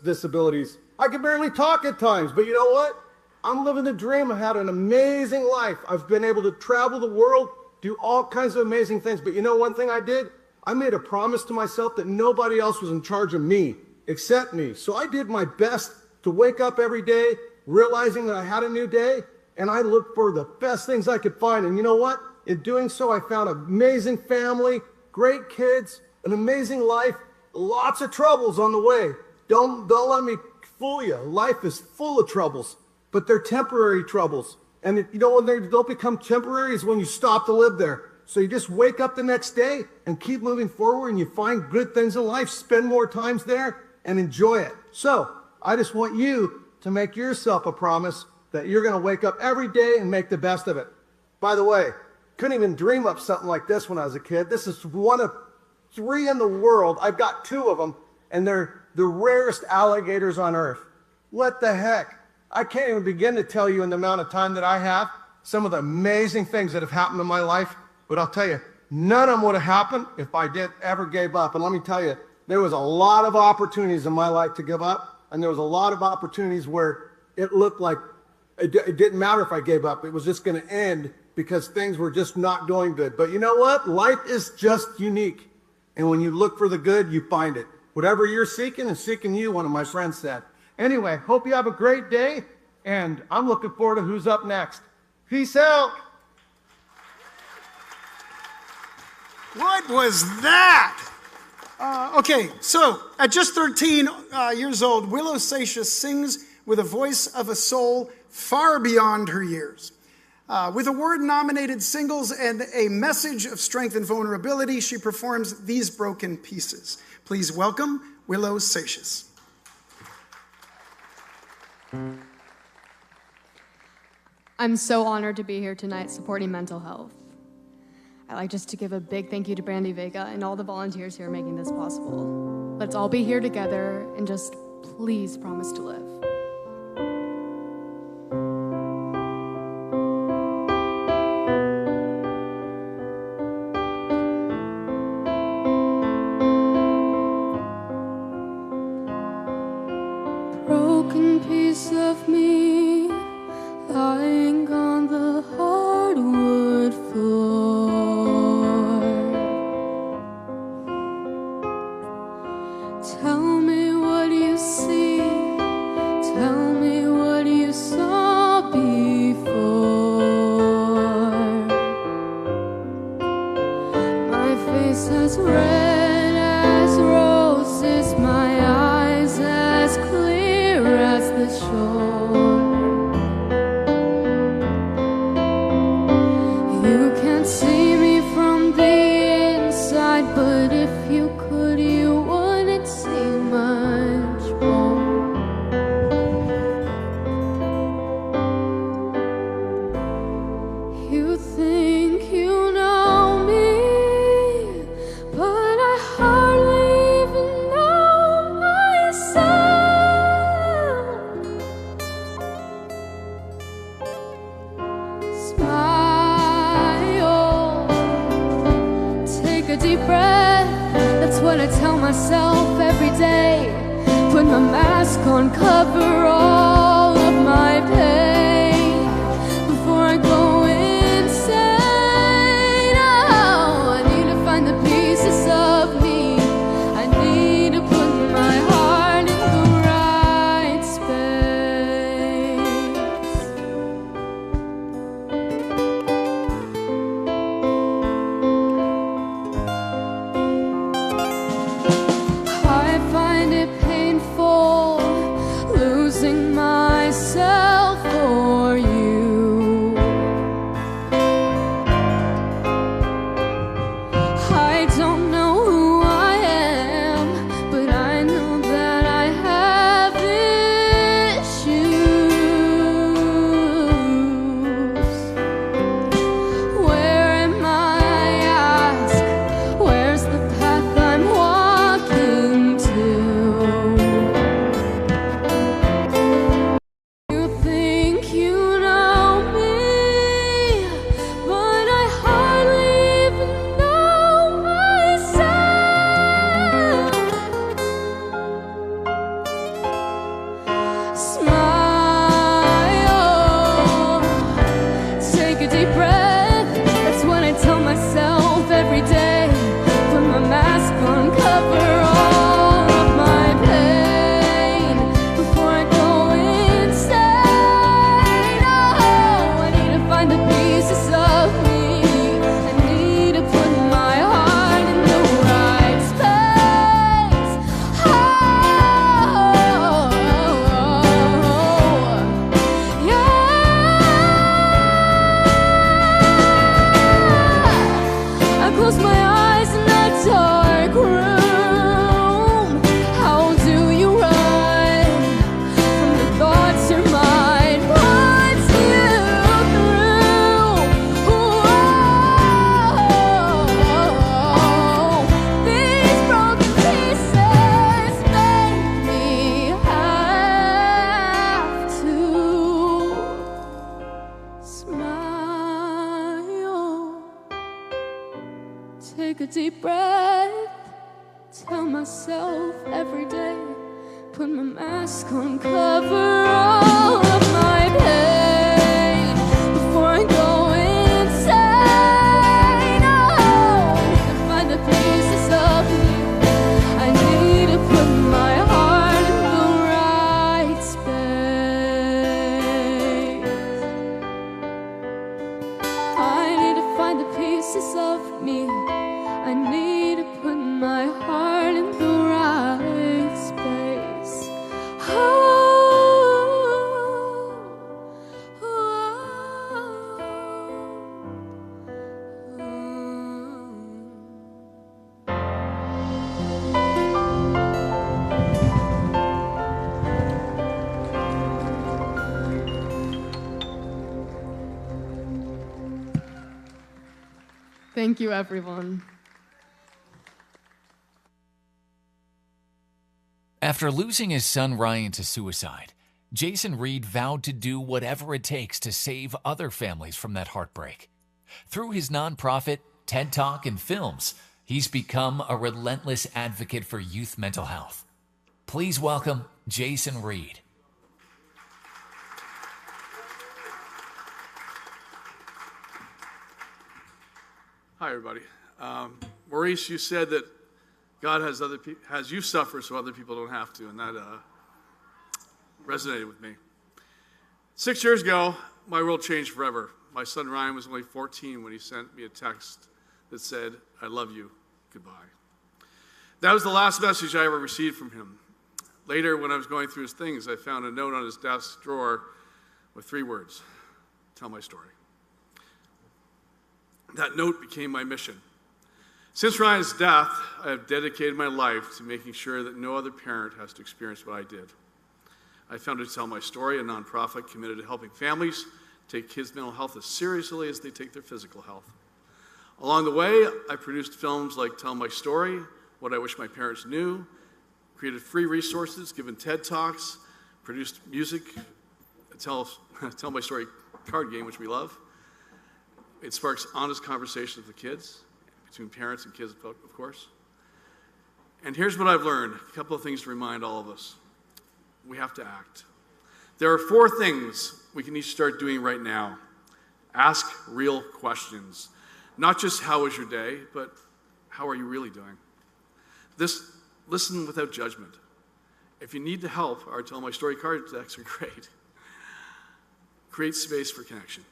disabilities. I can barely talk at times, but you know what? I'm living the dream. I had an amazing life. I've been able to travel the world, do all kinds of amazing things, but you know one thing I did? I made a promise to myself that nobody else was in charge of me except me. So I did my best to wake up every day, realizing that I had a new day, and I looked for the best things I could find. And you know what? In doing so, I found an amazing family, great kids, an amazing life, lots of troubles on the way. Don't let me fool you. Life is full of troubles, but they're temporary troubles. And you know when they don't become temporary is when you stop to live there. So you just wake up the next day and keep moving forward, and you find good things in life, spend more times there, and enjoy it. So I just want you to make yourself a promise that you're going to wake up every day and make the best of it. By the way, couldn't even dream up something like this when I was a kid. This is one of 3 in the world. I've got 2 of them, and they're the rarest alligators on earth. What the heck? I can't even begin to tell you in the amount of time that I have some of the amazing things that have happened in my life. But I'll tell you, none of them would have happened if I ever gave up. And let me tell you, there was a lot of opportunities in my life to give up, and there was a lot of opportunities where it looked like it didn't matter if I gave up. It was just going to end because things were just not going good. But you know what? Life is just unique. And when you look for the good, you find it. Whatever you're seeking is seeking you, one of my friends said. Anyway, hope you have a great day, and I'm looking forward to who's up next. Peace out. What was that? Okay, so at just 13 years old, Willow Seixas sings with a voice of a soul far beyond her years. With award-nominated singles and a message of strength and vulnerability, she performs these broken pieces. Please welcome Willow Seixas. I'm so honored to be here tonight supporting mental health. I'd like just to give a big thank you to Brandy Vega and all the volunteers here making this possible. Let's all be here together and just please promise to live. Broken piece of me lying on the hardwood floor. Tell me what you see, put my mask on, cover all of my pain before I go insane. Oh, I need to find the pieces of me. I need to put my heart in the right space. I find it painful losing myself for you. I don't know who I am, but I know that I have issues. Where am I, ask? Where's the path I'm walking to? You think you know me, but I hardly even know myself. Smile, take a deep breath. That's what I tell myself every day. Put my mask on, cover all of my pain before I go insane. Oh, I need to find the pieces of me. I need to put my heart in the right space. Oh, yeah. I close my eyes in that dark room. How do you run from the thoughts your mind puts you through? These broken pieces make me have to smile. Take a deep breath. Tell myself every day. Put my mask on, cover all of my pain before I go insane. Oh, I need to find the pieces of me. I need to put my heart in the right space. I need to find the pieces of me. I need to put my heart in the right space. Oh, Thank you, everyone. After losing his son Ryan to suicide, Jason Reed vowed to do whatever it takes to save other families from that heartbreak. Through his nonprofit, TED Talk, and films, he's become a relentless advocate for youth mental health. Please welcome Jason Reed. Hi, everybody. Maurice, you said that God has you suffer so other people don't have to, and that resonated with me. 6 years ago, my world changed forever. My son Ryan was only 14 when he sent me a text that said, "I love you, goodbye." That was the last message I ever received from him. Later, when I was going through his things, I found a note on his desk drawer with 3 words: "Tell my story." That note became my mission. Since Ryan's death, I have dedicated my life to making sure that no other parent has to experience what I did. I founded Tell My Story, a nonprofit committed to helping families take kids' mental health as seriously as they take their physical health. Along the way, I produced films like Tell My Story, What I Wish My Parents Knew, created free resources, given TED Talks, produced music, Tell My Story card game, which we love. It sparks honest conversations with the kids, between parents and kids, of course. And here's what I've learned, a couple of things to remind all of us. We have to act. There are 4 things we can each start doing right now. Ask real questions. Not just how was your day, but how are you really doing? Listen without judgment. If you need to help, our Tell My Story card decks are great. Create space for connection.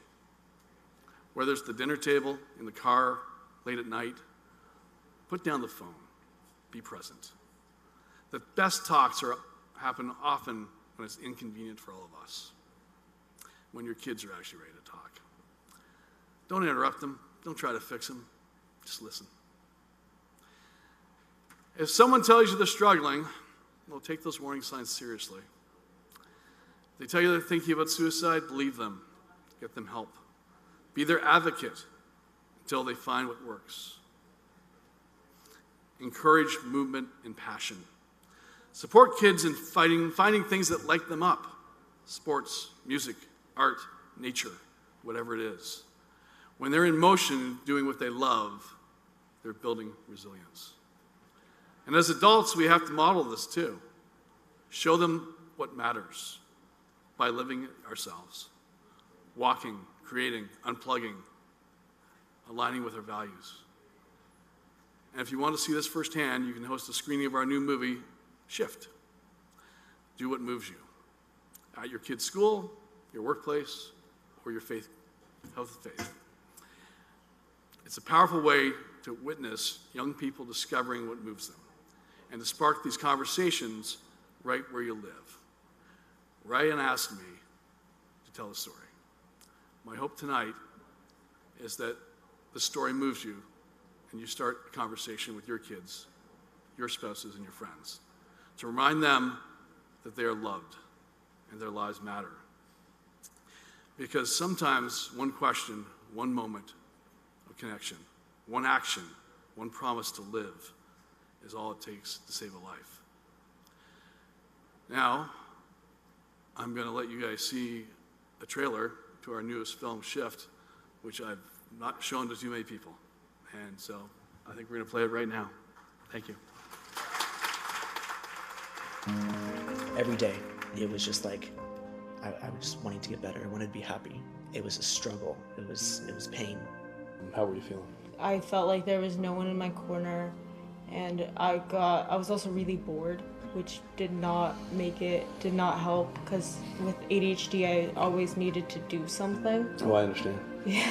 Whether it's the dinner table, in the car, late at night, put down the phone. Be present. The best talks happen often when it's inconvenient for all of us. When your kids are actually ready to talk. Don't interrupt them. Don't try to fix them. Just listen. If someone tells you they're struggling, well, take those warning signs seriously. If they tell you they're thinking about suicide, believe them. Get them help. Be their advocate until they find what works. Encourage movement and passion. Support kids in finding things that light them up. Sports, music, art, nature, whatever it is. When they're in motion doing what they love, they're building resilience. And as adults, we have to model this too. Show them what matters by living it ourselves. Walking, creating, unplugging, aligning with our values. And if you want to see this firsthand, you can host a screening of our new movie, Shift. Do what moves you. At your kid's school, your workplace, or your health of faith. It's a powerful way to witness young people discovering what moves them and to spark these conversations right where you live. Ryan asked me to tell a story. My hope tonight is that the story moves you and you start a conversation with your kids, your spouses, and your friends to remind them that they are loved and their lives matter. Because sometimes one question, one moment of connection, one action, one promise to live is all it takes to save a life. Now, I'm going to let you guys see a trailer to our newest film, Shift, which I've not shown to too many people. And so I think we're going to play it right now. Thank you. Every day, it was just like, I was just wanting to get better. I wanted to be happy. It was a struggle. It was pain. How were you feeling? I felt like there was no one in my corner, and I was also really bored, which did not help, because with ADHD, I always needed to do something. Oh, I understand. Yeah.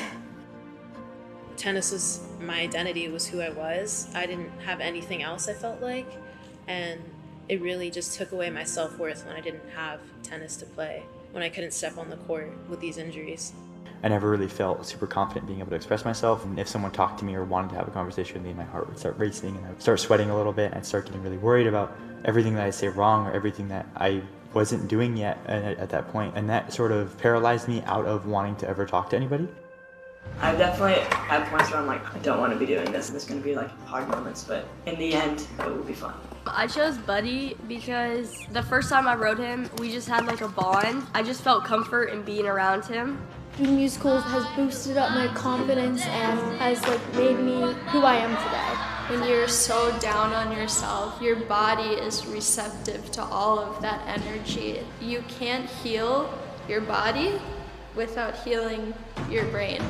Tennis was my identity, it was who I was. I didn't have anything else, I felt like, and it really just took away my self-worth when I didn't have tennis to play, when I couldn't step on the court with these injuries. I never really felt super confident being able to express myself, and if someone talked to me or wanted to have a conversation with me, my heart would start racing and I would start sweating a little bit, and I'd start getting really worried about everything that I say wrong or everything that I wasn't doing yet at that point, and that sort of paralyzed me out of wanting to ever talk to anybody. I definitely had points where I'm like, I don't want to be doing this, and there's going to be like hard moments, but in the end, it will be fun. I chose Buddy because the first time I rode him, we just had like a bond. I just felt comfort in being around him. Doing musicals has boosted up my confidence and has like made me who I am today. When you're so down on yourself, your body is receptive to all of that energy. You can't heal your body without healing your brain.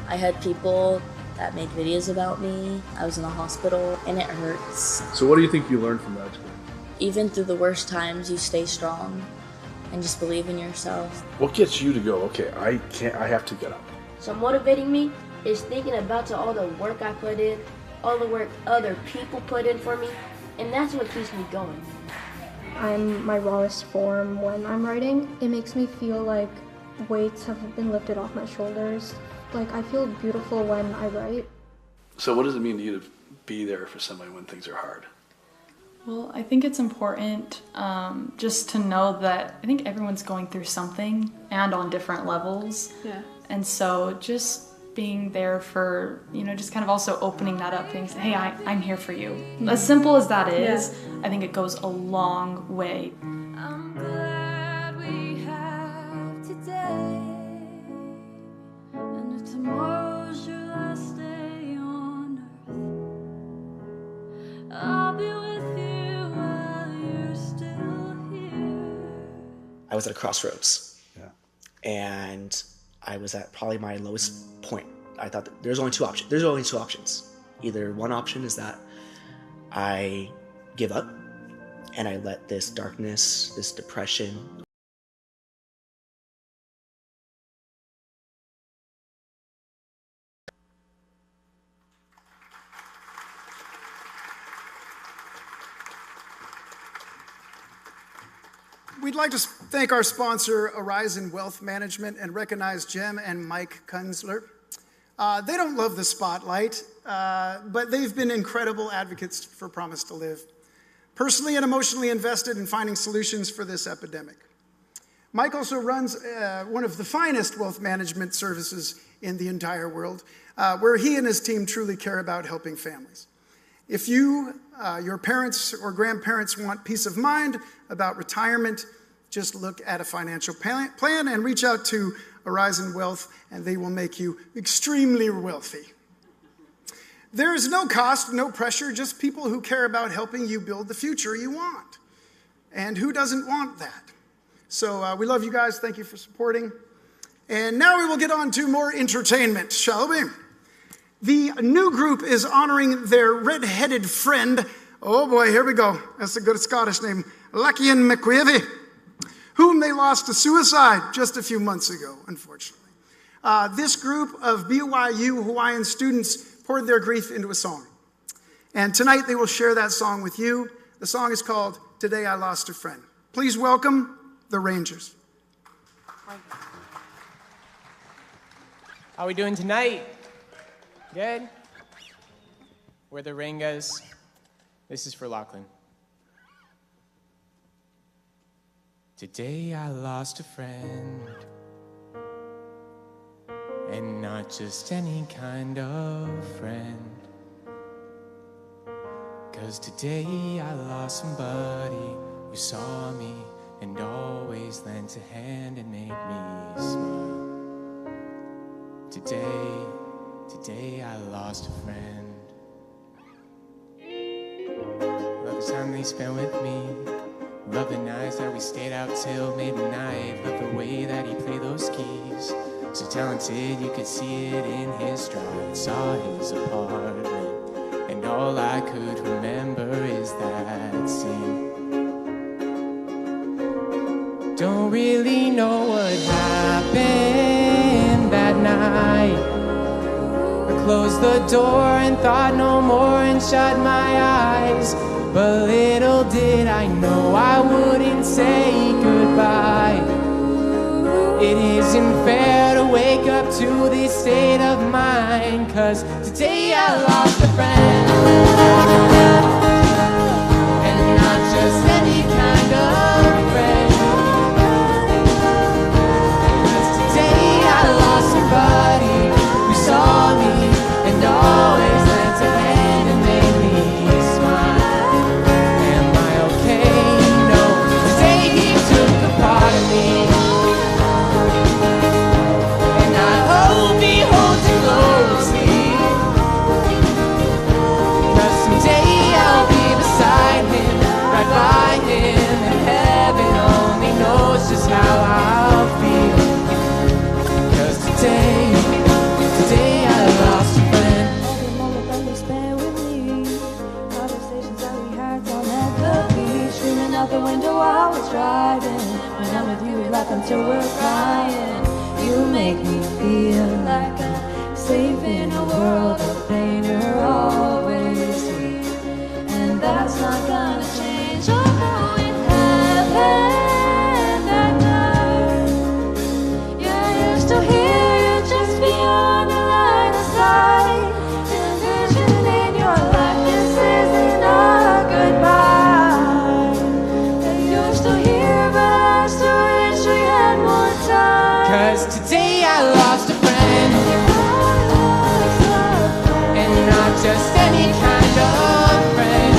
I had people that made videos about me. I was in the hospital and it hurts. So what do you think you learned from that experience? Even through the worst times, you stay strong and just believe in yourself. What gets you to go, okay, I have to get up? So motivating me is thinking about all the work I put in, all the work other people put in for me, and that's what keeps me going. I'm my rawest form when I'm writing. It makes me feel like weights have been lifted off my shoulders. Like I feel beautiful when I write. So what does it mean to you to be there for somebody when things are hard? Well, I think it's important just to know that I think everyone's going through something and on different levels. Yeah. And so just being there for, just kind of also opening that up, things, hey, I'm here for you. Mm-hmm. As simple as that is, yeah. I think it goes a long way. I'm glad we have today. And if tomorrow's your last day on earth, I was at a crossroads. Yeah. And I was at probably my lowest point. I thought that there's only two options. Either one option is that I give up and I let this darkness, this depression, We'd like to thank our sponsor, Horizon Wealth Management, and recognize Jem and Mike Kunzler. They don't love the spotlight, but they've been incredible advocates for Promise to Live, personally and emotionally invested in finding solutions for this epidemic. Mike also runs one of the finest wealth management services in the entire world, where he and his team truly care about helping families. If you, your parents or grandparents want peace of mind about retirement, just look at a financial plan and reach out to Horizon Wealth, and they will make you extremely wealthy. There is no cost, no pressure, just people who care about helping you build the future you want. And who doesn't want that? So we love you guys. Thank you for supporting. And now we will get on to more entertainment, shall we? The new group is honoring their red-headed friend. Oh boy, here we go. That's a good Scottish name. Lucian McQuavey, whom they lost to suicide just a few months ago, unfortunately. This group of BYU Hawaiian students poured their grief into a song. And tonight they will share that song with you. The song is called Today I Lost a Friend. Please welcome the Rangers. How are we doing tonight? Good? We're the Ringas. This is for Lachlan. Today I lost a friend, and not just any kind of friend. 'Cause today I lost somebody who saw me and always lent a hand and made me smile. Today I lost a friend. Love the time they spent with me. Love the nights that we stayed out till midnight. Love the way that he played those keys. So talented, you could see it in his stride. Saw his apartment, and all I could remember is that scene. Don't really know what happened that night. I closed the door and thought no more and shut my eyes. But little did I know I wouldn't say goodbye. It isn't fair to wake up to this state of mind. 'Cause today I lost a friend, and not just any kind of friend. 'Cause today I lost somebody who saw me and always lent a hand and made me smile. Am I okay? No, today he took a part of me, and I hope he holds you closely. 'Cause someday I'll be beside him, right by him, and heaven only knows just how I'll feel. 'Cause today I lost a friend. Every moment that you spent with me, conversations that we had down at the beach, screaming out the window while I was driving. When I'm with you, we laugh until we're crying. You make me feel like I'm safe in a world of pain. You're always here, and that's not gonna change. Oh, it happened that night. Yeah, you're still here, you're just beyond the line of sight. Envision in your life, this isn't a goodbye. And you're still here, but I still wish we had more time. 'Cause today I lost a friend, and not just any kind of friend.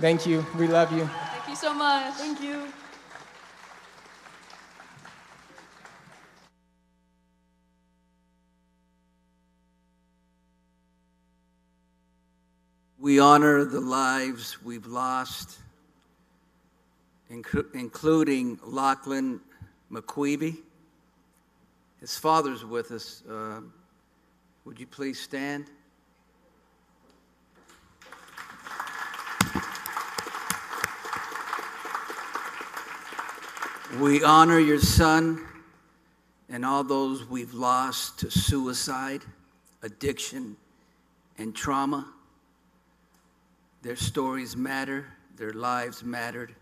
Thank you. We love you. Thank you so much. Thank you. We honor the lives we've lost, including Lachlan McQueeby. His father's with us. Would you please stand? We honor your son and all those we've lost to suicide, addiction, and trauma. Their stories matter, their lives mattered.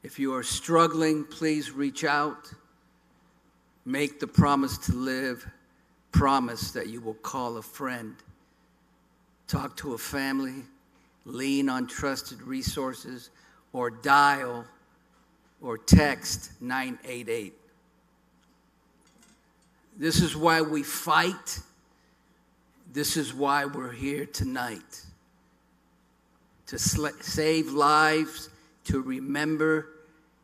If you are struggling, please reach out. Make the promise to live. Promise that you will call a friend, talk to a family, lean on trusted resources, or dial or text 988. This is why we fight. This is why we're here tonight. To save lives, to remember,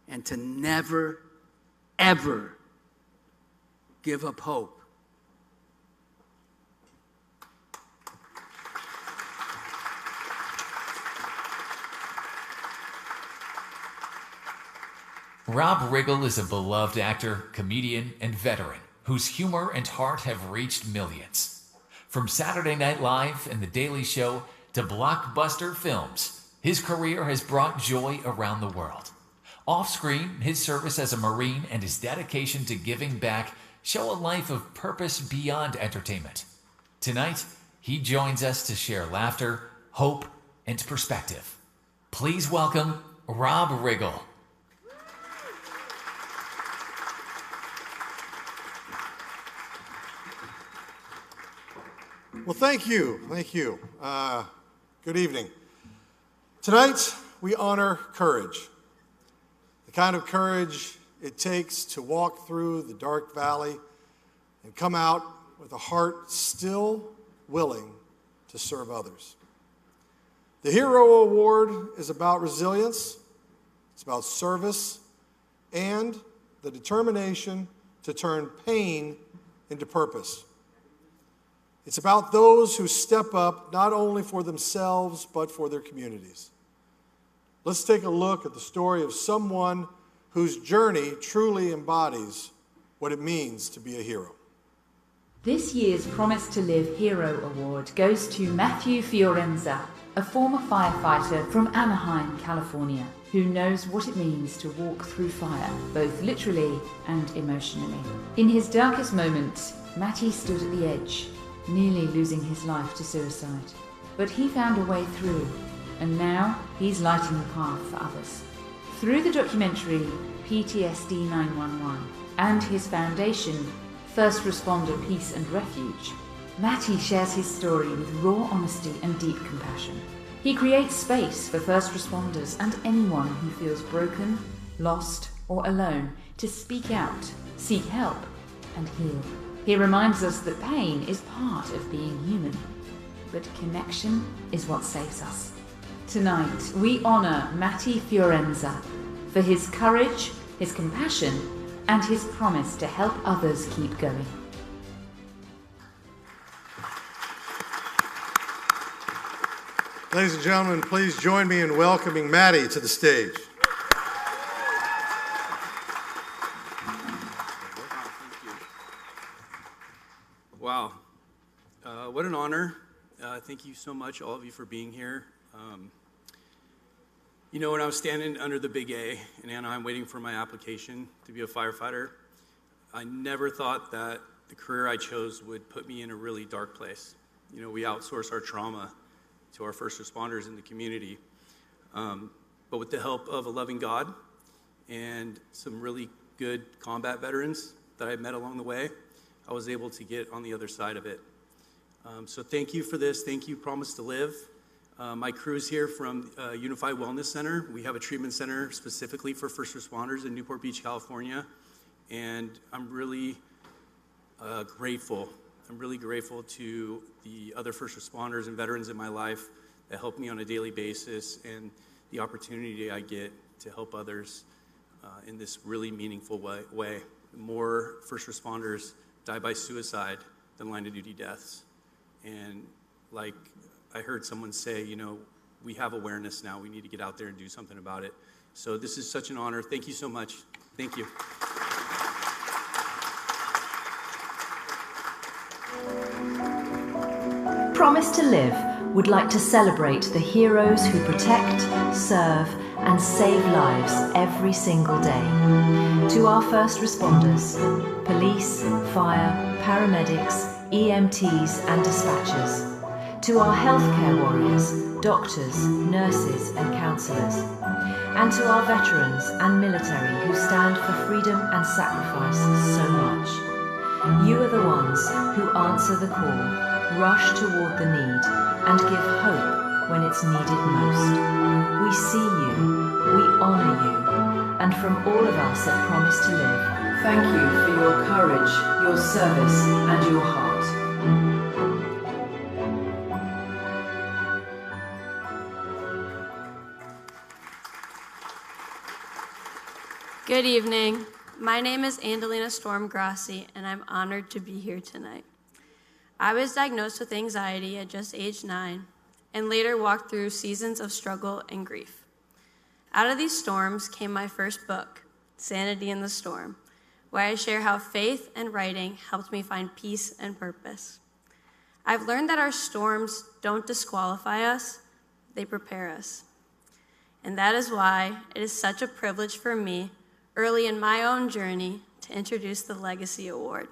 and to never, ever give up hope. Rob Riggle is a beloved actor, comedian, and veteran whose humor and heart have reached millions. From Saturday Night Live and The Daily Show to blockbuster films, his career has brought joy around the world. Off-screen, his service as a Marine and his dedication to giving back show a life of purpose beyond entertainment. Tonight, he joins us to share laughter, hope, and perspective. Please welcome Rob Riggle. Well, thank you. Good evening. Tonight, we honor courage. The kind of courage it takes to walk through the dark valley and come out with a heart still willing to serve others. The Hero Award is about resilience, it's about service, and the determination to turn pain into purpose. It's about those who step up not only for themselves, but for their communities. Let's take a look at the story of someone whose journey truly embodies what it means to be a hero. This year's Promise to Live Hero Award goes to Matthew Fiorenza, a former firefighter from Anaheim, California, who knows what it means to walk through fire, both literally and emotionally. In his darkest moments, Matty stood at the edge, nearly losing his life to suicide. But he found a way through, and now he's lighting the path for others. Through the documentary PTSD 911 and his foundation, First Responder Peace and Refuge, Matty shares his story with raw honesty and deep compassion. He creates space for first responders and anyone who feels broken, lost, or alone to speak out, seek help, and heal. He reminds us that pain is part of being human, but connection is what saves us. Tonight, we honor Matty Fiorenza for his courage, his compassion, and his promise to help others keep going. Ladies and gentlemen, please join me in welcoming Matty to the stage. Wow, what an honor. Thank you so much, all of you, for being here. You know, when I was standing under the Big A in Anaheim waiting for my application to be a firefighter, I never thought that the career I chose would put me in a really dark place. You know, we outsource our trauma to our first responders in the community. But with the help of a loving God and some really good combat veterans that I met along the way, I was able to get on the other side of it. So thank you for this. Thank you, Promise to Live. My crew is here from Unified Wellness Center. We have a treatment center specifically for first responders in Newport Beach, California. And I'm really grateful. I'm really grateful to the other first responders and veterans in my life that help me on a daily basis, and the opportunity I get to help others in this really meaningful way. More first responders die by suicide than line of duty deaths. And like I heard someone say, you know, we have awareness now. We need to get out there and do something about it. So this is such an honor. Thank you so much. Thank you. Promise to Live would like to celebrate the heroes who protect, serve, and save lives every single day. To our first responders, police, fire, paramedics, EMTs, and dispatchers. To our healthcare warriors, doctors, nurses, and counsellors. And to our veterans and military who stand for freedom and sacrifice so much. You are the ones who answer the call, rush toward the need, and give hope when it's needed most. We see you, we honour you, and from all of us at Promise to Live, thank you for your courage, your service, and your heart. Good evening. My name is Andalina Storm Grassi, and I'm honored to be here tonight. I was diagnosed with anxiety at just age 9, and later walked through seasons of struggle and grief. Out of these storms came my first book, Sanity in the Storm, where I share how faith and writing helped me find peace and purpose. I've learned that our storms don't disqualify us, they prepare us. And that is why it is such a privilege for me, early in my own journey, to introduce the Legacy Award,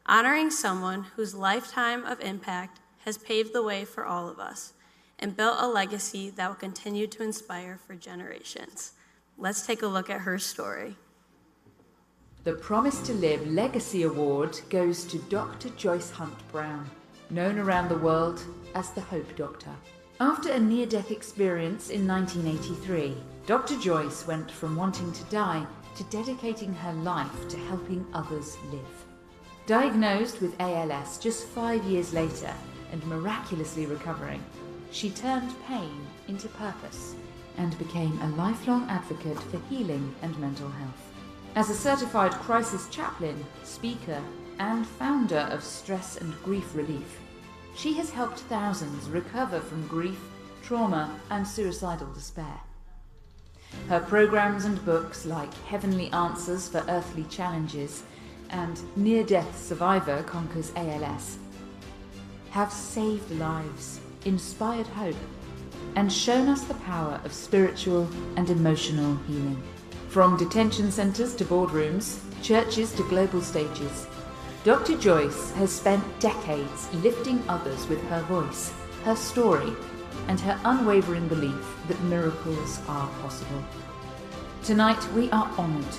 honoring someone whose lifetime of impact has paved the way for all of us and built a legacy that will continue to inspire for generations. Let's take a look at her story. The Promise to Live Legacy Award goes to Dr. Joyce Hunt Brown, known around the world as the Hope Doctor. After a near-death experience in 1983, Dr. Joyce went from wanting to die to dedicating her life to helping others live. Diagnosed with ALS just 5 years later and miraculously recovering, she turned pain into purpose and became a lifelong advocate for healing and mental health. As a certified crisis chaplain, speaker, and founder of Stress and Grief Relief, she has helped thousands recover from grief, trauma, and suicidal despair. Her programs and books like Heavenly Answers for Earthly Challenges and Near-Death Survivor Conquers ALS have saved lives, inspired hope, and shown us the power of spiritual and emotional healing. From detention centres to boardrooms, churches to global stages, Dr. Joyce has spent decades lifting others with her voice, her story, and her unwavering belief that miracles are possible. Tonight we are honoured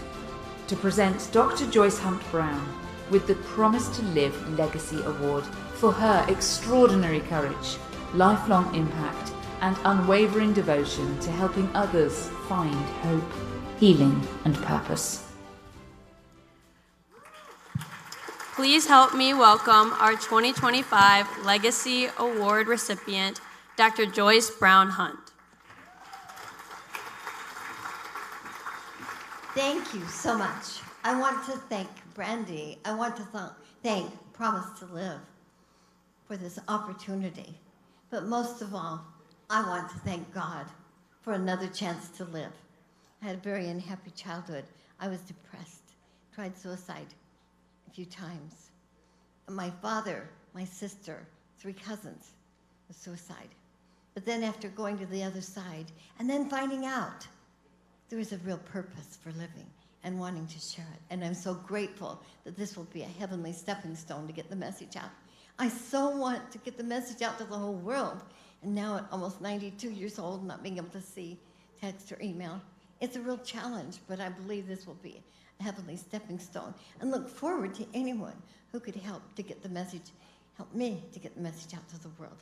to present Dr. Joyce Hunt Brown with the Promise to Live Legacy Award for her extraordinary courage, lifelong impact, and unwavering devotion to helping others find hope, healing, and purpose. Please help me welcome our 2025 Legacy Award recipient, Dr. Joyce Brown Hunt. Thank you so much. I want to thank Brandy. I want to thank Promise to Live for this opportunity. But most of all, I want to thank God for another chance to live. I had a very unhappy childhood. I was depressed, tried suicide a few times. My father, my sister, 3 cousins with suicide. But then after going to the other side and then finding out there is a real purpose for living and wanting to share it. And I'm so grateful that this will be a heavenly stepping stone to get the message out. I so want to get the message out to the whole world. And now at almost 92 years old, not being able to see text or email, it's a real challenge, but I believe this will be a heavenly stepping stone. And look forward to anyone who could help to get the message, help me to get the message out to the world.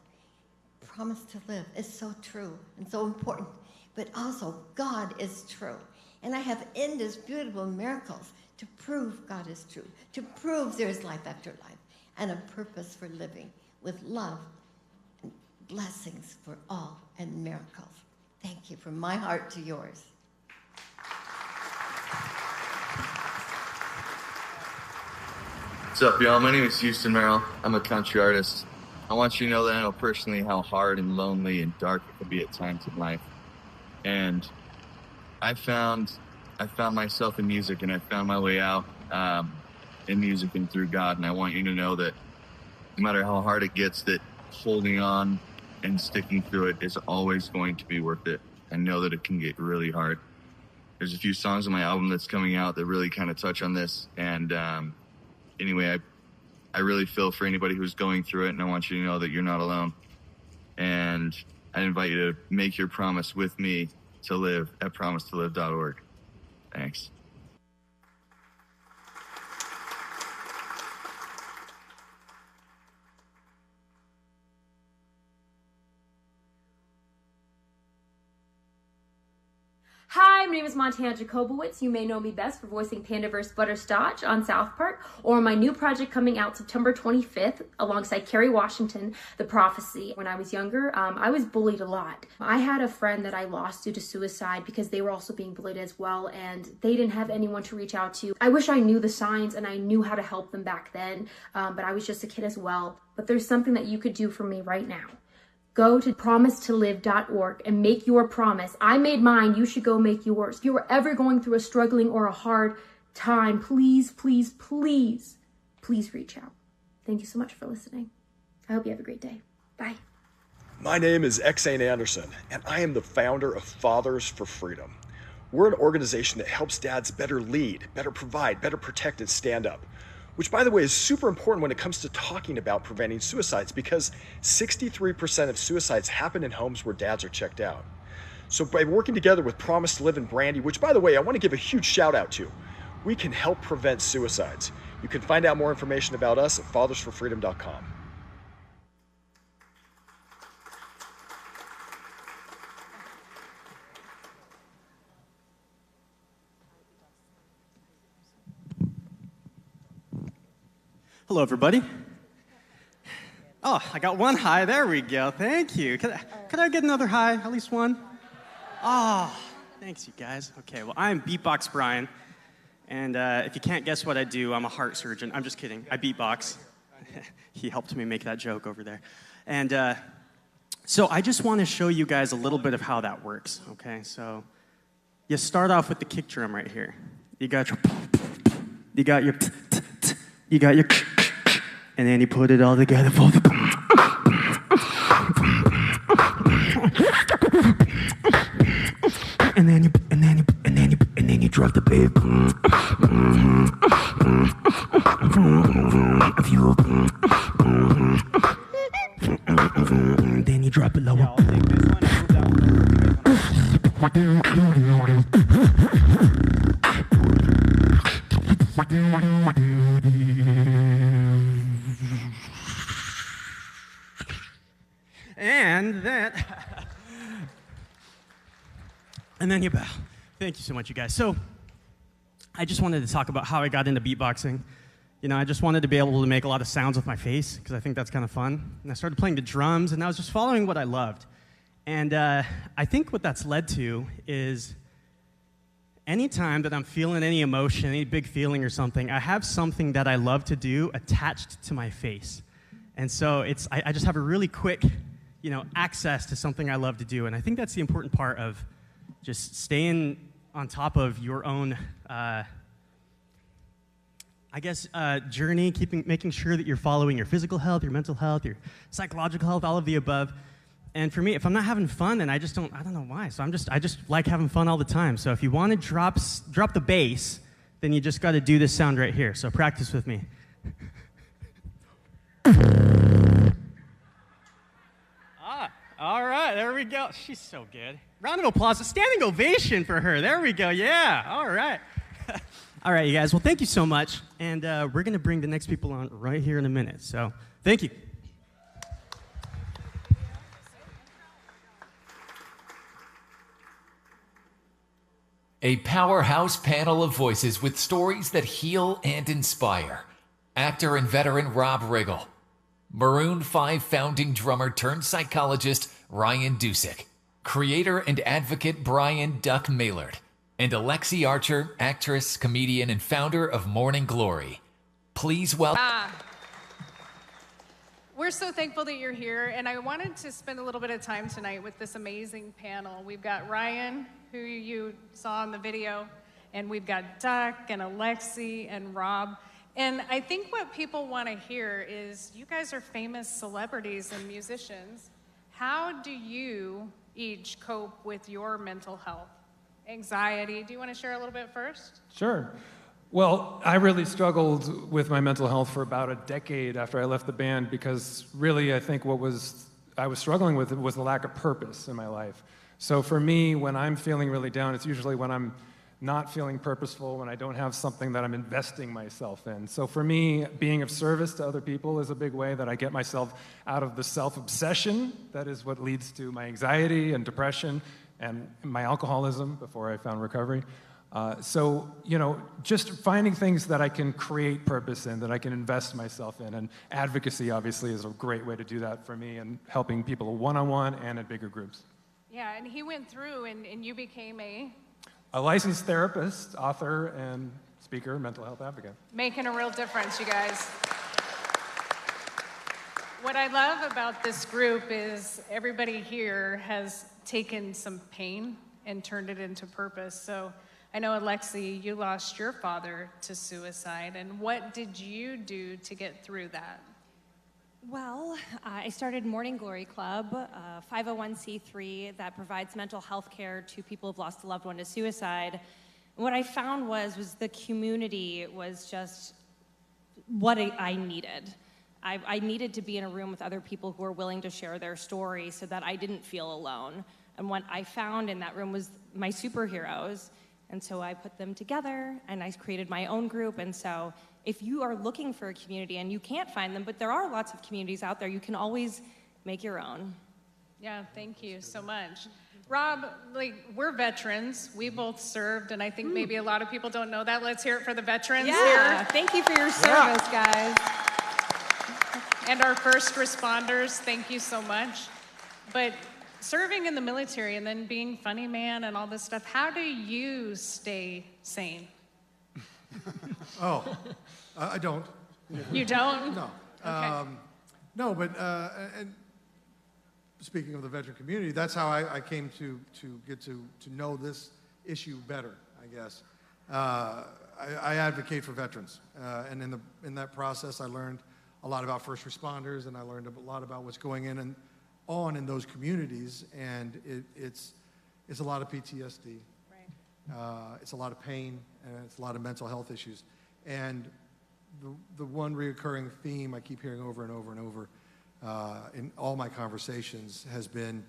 Promise to live is so true and so important, but also God is true. And I have indisputable miracles to prove God is true, to prove there is life after life and a purpose for living with love, and blessings for all and miracles. Thank you from my heart to yours. What's up, y'all? My name is Houston Merrill. I'm a country artist. I want you to know that I know personally how hard and lonely and dark it can be at times in life. And I found myself in music, and I found my way out in music and through God. And I want you to know that no matter how hard it gets, that holding on and sticking through it is always going to be worth it. I know that it can get really hard. There's a few songs on my album that's coming out that really kind of touch on this. And anyway, I really feel for anybody who's going through it, and I want you to know that you're not alone. And I invite you to make your promise with me to live at PROMISE2LIVE.org. Thanks. Hi, my name is Montana Jacobowitz. You may know me best for voicing Pandaverse Butterscotch on South Park, or my new project coming out September 25th alongside Kerry Washington, The Prophecy. When I was younger, I was bullied a lot. I had a friend that I lost due to suicide because they were also being bullied as well, and they didn't have anyone to reach out to. I wish I knew the signs and I knew how to help them back then, but I was just a kid as well. But there's something that you could do for me right now. Go to PROMISE2LIVE.org and make your promise. I made mine. You should go make yours. If you are ever going through a struggling or a hard time, please, please, please, please reach out. Thank you so much for listening. I hope you have a great day. Bye. My name is Xane Anderson, and I am the founder of Fathers for Freedom. We're an organization that helps dads better lead, better provide, better protect, and stand up. Which, by the way, is super important when it comes to talking about preventing suicides, because 63% of suicides happen in homes where dads are checked out. So by working together with Promise to Live and Brandy, which, by the way, I want to give a huge shout out to, we can help prevent suicides. You can find out more information about us at fathersforfreedom.com. Hello, everybody. Oh, I got one high. There we go. Thank you. Could I get another high? At least one? Oh, thanks, you guys. Okay, well, I'm Beatbox Brian. And if you can't guess what I do, I'm a heart surgeon. I'm just kidding. I beatbox. He helped me make that joke over there. And so I just want to show you guys a little bit of how that works, okay? So you start off with the kick drum right here. You got your, and then you put it all together for the, and then you drop the bass. Then you drop it lower. Yeah, I'll take this one and that, and then you bow. Thank you so much, you guys. So I just wanted to talk about how I got into beatboxing. You know, I just wanted to be able to make a lot of sounds with my face because I think that's kind of fun. And I started playing the drums, and I was just following what I loved. And I think what that's led to is anytime that I'm feeling any emotion, any big feeling or something, I have something that I love to do attached to my face. And so I just have a really quick, access to something I love to do. And I think that's the important part of just staying on top of your own, journey, making sure that you're following your physical health, your mental health, your psychological health, all of the above. And for me, if I'm not having fun, then I don't know why. So I just like having fun all the time. So if you want to drop the bass, then you just got to do this sound right here. So practice with me. All right, there we go. She's so good. Round of applause, a standing ovation for her. There we go, yeah, all right. All right, you guys, well, thank you so much. And we're going to bring the next people on right here in a minute. So thank you. A powerhouse panel of voices with stories that heal and inspire. Actor and veteran Rob Riggle. Maroon 5 founding drummer turned psychologist Ryan Dusick, creator and advocate Brian Duck Maylard, and Alexi Archer, actress, comedian, and founder of Morning Glory. Please welcome... We're so thankful that you're here, and I wanted to spend a little bit of time tonight with this amazing panel. We've got Ryan, who you saw in the video, and we've got Duck and Alexi and Rob. And I think what people want to hear is, you guys are famous celebrities and musicians. How do you each cope with your mental health? Anxiety, do you want to share a little bit first? Sure. Well, I really struggled with my mental health for about a decade after I left the band, because really I think I was struggling with was the lack of purpose in my life. So for me, when I'm feeling really down, it's usually when I'm not feeling purposeful, when I don't have something that I'm investing myself in. So for me, being of service to other people is a big way that I get myself out of the self-obsession that is what leads to my anxiety and depression and my alcoholism before I found recovery. So, just finding things that I can create purpose in, that I can invest myself in. And advocacy, obviously, is a great way to do that for me, and helping people one-on-one and in bigger groups. Yeah, and he went through and you became a licensed therapist, author, and speaker, mental health advocate. Making a real difference, you guys. What I love about this group is everybody here has taken some pain and turned it into purpose. So I know, Alexi, you lost your father to suicide, and what did you do to get through that? Well, I started Morning Glory Club, a 501c3 that provides mental health care to people who've lost a loved one to suicide. And what I found was the community was just what I needed. I needed to be in a room with other people who were willing to share their story so that I didn't feel alone. And what I found in that room was my superheroes. And so I put them together, and I created my own group. And so if you are looking for a community and you can't find them, but there are lots of communities out there, you can always make your own. Yeah, thank you so much. Rob, we're veterans. We both served, and I think maybe a lot of people don't know that. Let's hear it for the veterans here. Thank you for your service, guys. And our first responders, thank you so much. But serving in the military and then being funny man and all this stuff, how do you stay sane? I don't. You don't? No. Okay. No, but and speaking of the veteran community, that's how I came to get to know this issue better, I guess. I advocate for veterans, and in that process, I learned a lot about first responders, and I learned a lot about what's going on in those communities, and it's a lot of PTSD. Right. It's a lot of pain, and it's a lot of mental health issues. And the one recurring theme I keep hearing over and over and over in all my conversations has been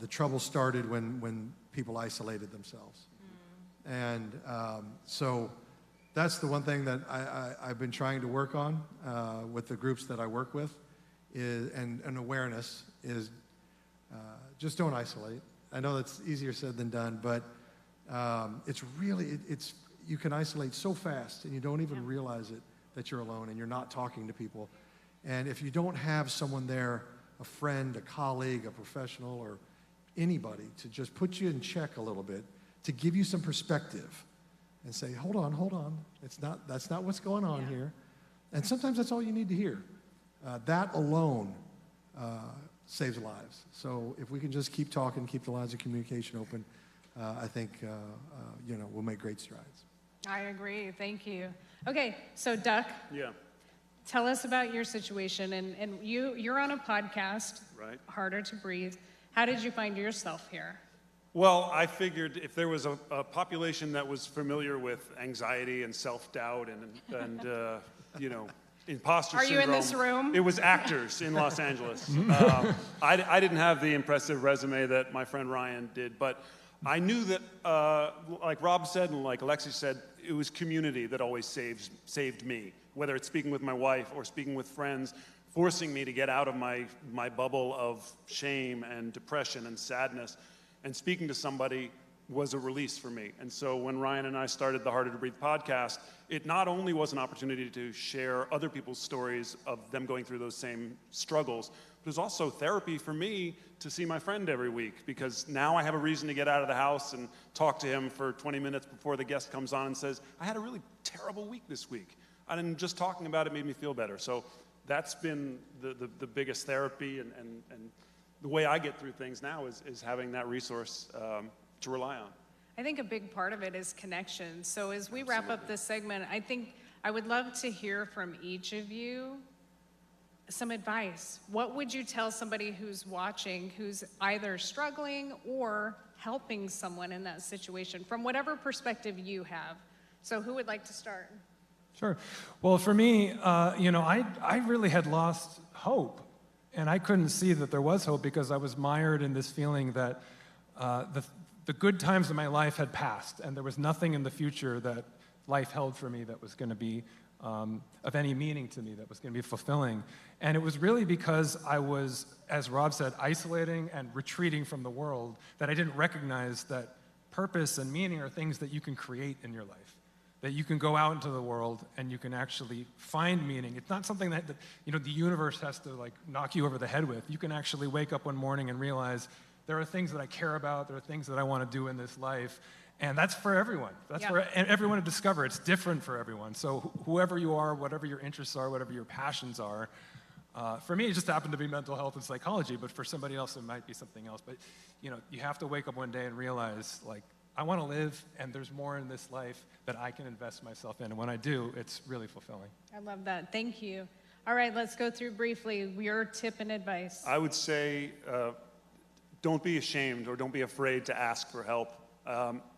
the trouble started when people isolated themselves. And so that's the one thing that I've been trying to work on with the groups that I work with, and awareness is just don't isolate. I know that's easier said than done, but it's really, you can isolate so fast and you don't even realize it, that you're alone and you're not talking to people. And if you don't have someone there, a friend, a colleague, a professional, or anybody to just put you in check a little bit, to give you some perspective and say, hold on, that's not what's going on here. And sometimes that's all you need to hear. That alone saves lives. So if we can just keep talking, keep the lines of communication open, I think we'll make great strides. I agree. Thank you. Okay, so Duck. Yeah. Tell us about your situation, and you're on a podcast, right? Harder to Breathe. How did you find yourself here? Well, I figured if there was a population that was familiar with anxiety and self-doubt and imposter syndrome. Are you in this room? It was actors in Los Angeles. I didn't have the impressive resume that my friend Ryan did, but I knew that, like Rob said and like Alexi said, it was community that always saved me, whether it's speaking with my wife or speaking with friends, forcing me to get out of my bubble of shame and depression and sadness, and speaking to somebody was a release for me. And so when Ryan and I started the Harder to Breathe podcast, it not only was an opportunity to share other people's stories of them going through those same struggles, but it was also therapy for me to see my friend every week, because now I have a reason to get out of the house and talk to him for 20 minutes before the guest comes on and says, I had a really terrible week this week. And just talking about it made me feel better. So that's been the biggest therapy, and the way I get through things now is having that resource to rely on. I think a big part of it is connection. So as we wrap up this segment, I think I would love to hear from each of you some advice. What would you tell somebody who's watching, who's either struggling or helping someone in that situation, from whatever perspective you have? So who would like to start? Sure. Well, for me, I really had lost hope, and I couldn't see that there was hope because I was mired in this feeling that the good times of my life had passed, and there was nothing in the future that life held for me that was going to be of any meaning to me, that was going to be fulfilling. And it was really because I was, as Rob said, isolating and retreating from the world, that I didn't recognize that purpose and meaning are things that you can create in your life, that you can go out into the world and you can actually find meaning. It's not something that the universe has to like knock you over the head with. You can actually wake up one morning and realize there are things that I care about, there are things that I want to do in this life, and that's for everyone. That's for everyone to discover. It's different for everyone. So whoever you are, whatever your interests are, whatever your passions are, for me, it just happened to be mental health and psychology, but for somebody else, it might be something else. But you have to wake up one day and realize, like, I want to live, and there's more in this life that I can invest myself in. And when I do, it's really fulfilling. I love that. Thank you. All right, let's go through briefly your tip and advice. I would say don't be ashamed or don't be afraid to ask for help.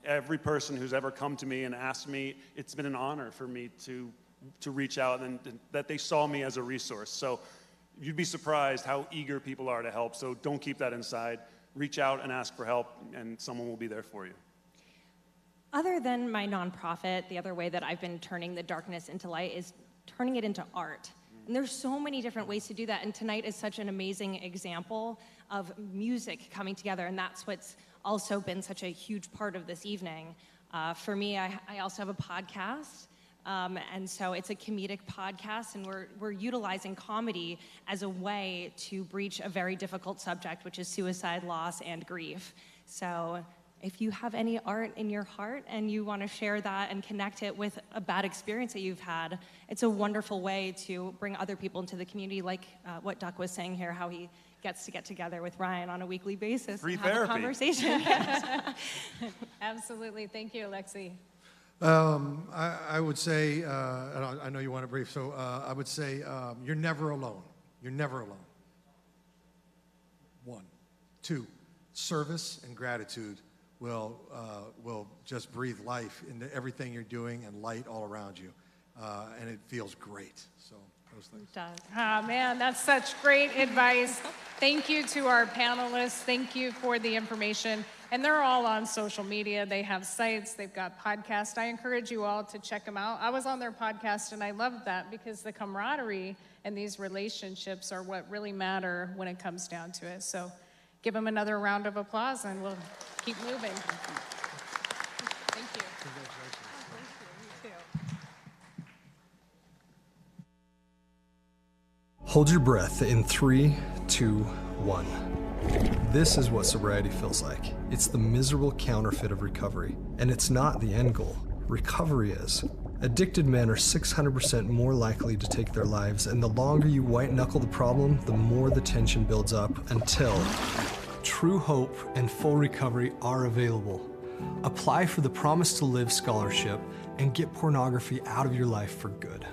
Every person who's ever come to me and asked me, it's been an honor for me to reach out, and that they saw me as a resource. So you'd be surprised how eager people are to help. So don't keep that inside. Reach out and ask for help, and someone will be there for you. Other than my nonprofit, the other way that I've been turning the darkness into light is turning it into art. And there's so many different ways to do that, and tonight is such an amazing example of music coming together, and that's what's also been such a huge part of this evening. For me, I also have a podcast, and so it's a comedic podcast, and we're utilizing comedy as a way to breach a very difficult subject, which is suicide, loss, and grief. So if you have any art in your heart and you want to share that and connect it with a bad experience that you've had, it's a wonderful way to bring other people into the community, like what Duck was saying here, how he gets to get together with Ryan on a weekly basis Free and have therapy. a conversation. Absolutely. Thank you, Alexi. I would say, and I know you want a brief, so I would say you're never alone. You're never alone. 1. 2, service and gratitude will just breathe life into everything you're doing and light all around you, and it feels great. So those things. It does. Ah, man, that's such great advice. Thank you to our panelists. Thank you for the information. And they're all on social media. They have sites, they've got podcasts. I encourage you all to check them out. I was on their podcast, and I loved that because the camaraderie and these relationships are what really matter when it comes down to it. So give them another round of applause, and we'll keep moving. Thank you. Hold your breath in 3, 2, 1. This is what sobriety feels like. It's the miserable counterfeit of recovery. And it's not the end goal. Recovery is. Addicted men are 600% more likely to take their lives, and the longer you white-knuckle the problem, the more the tension builds up until true hope and full recovery are available. Apply for the Promise to Live scholarship and get pornography out of your life for good.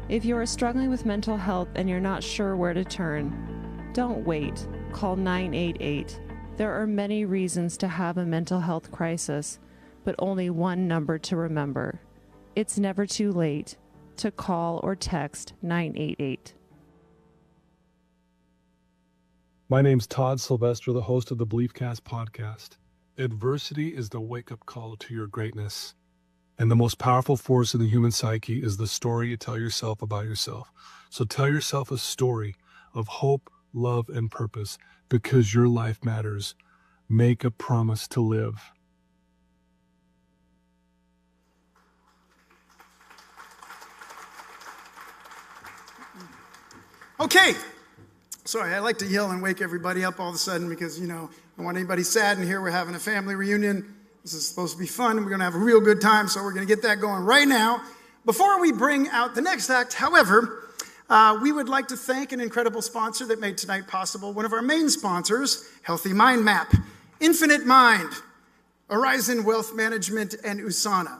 If you are struggling with mental health and you're not sure where to turn, don't wait. Call 988. There are many reasons to have a mental health crisis, but only one number to remember. It's never too late to call or text 988. My name's Todd Sylvester, the host of the Beliefcast podcast. Adversity is the wake-up call to your greatness. And the most powerful force in the human psyche is the story you tell yourself about yourself. So tell yourself a story of hope, love, and purpose, because your life matters Make a promise to live. Okay. Sorry, I like to yell and wake everybody up all of a sudden because, I don't want anybody sad in here. We're having a family reunion. This is supposed to be fun. We're going to have a real good time, so we're going to get that going right now. Before we bring out the next act, however, we would like to thank an incredible sponsor that made tonight possible. One of our main sponsors, Healthy Mind Map, Infinite Mind, Horizon Wealth Management, and Usana.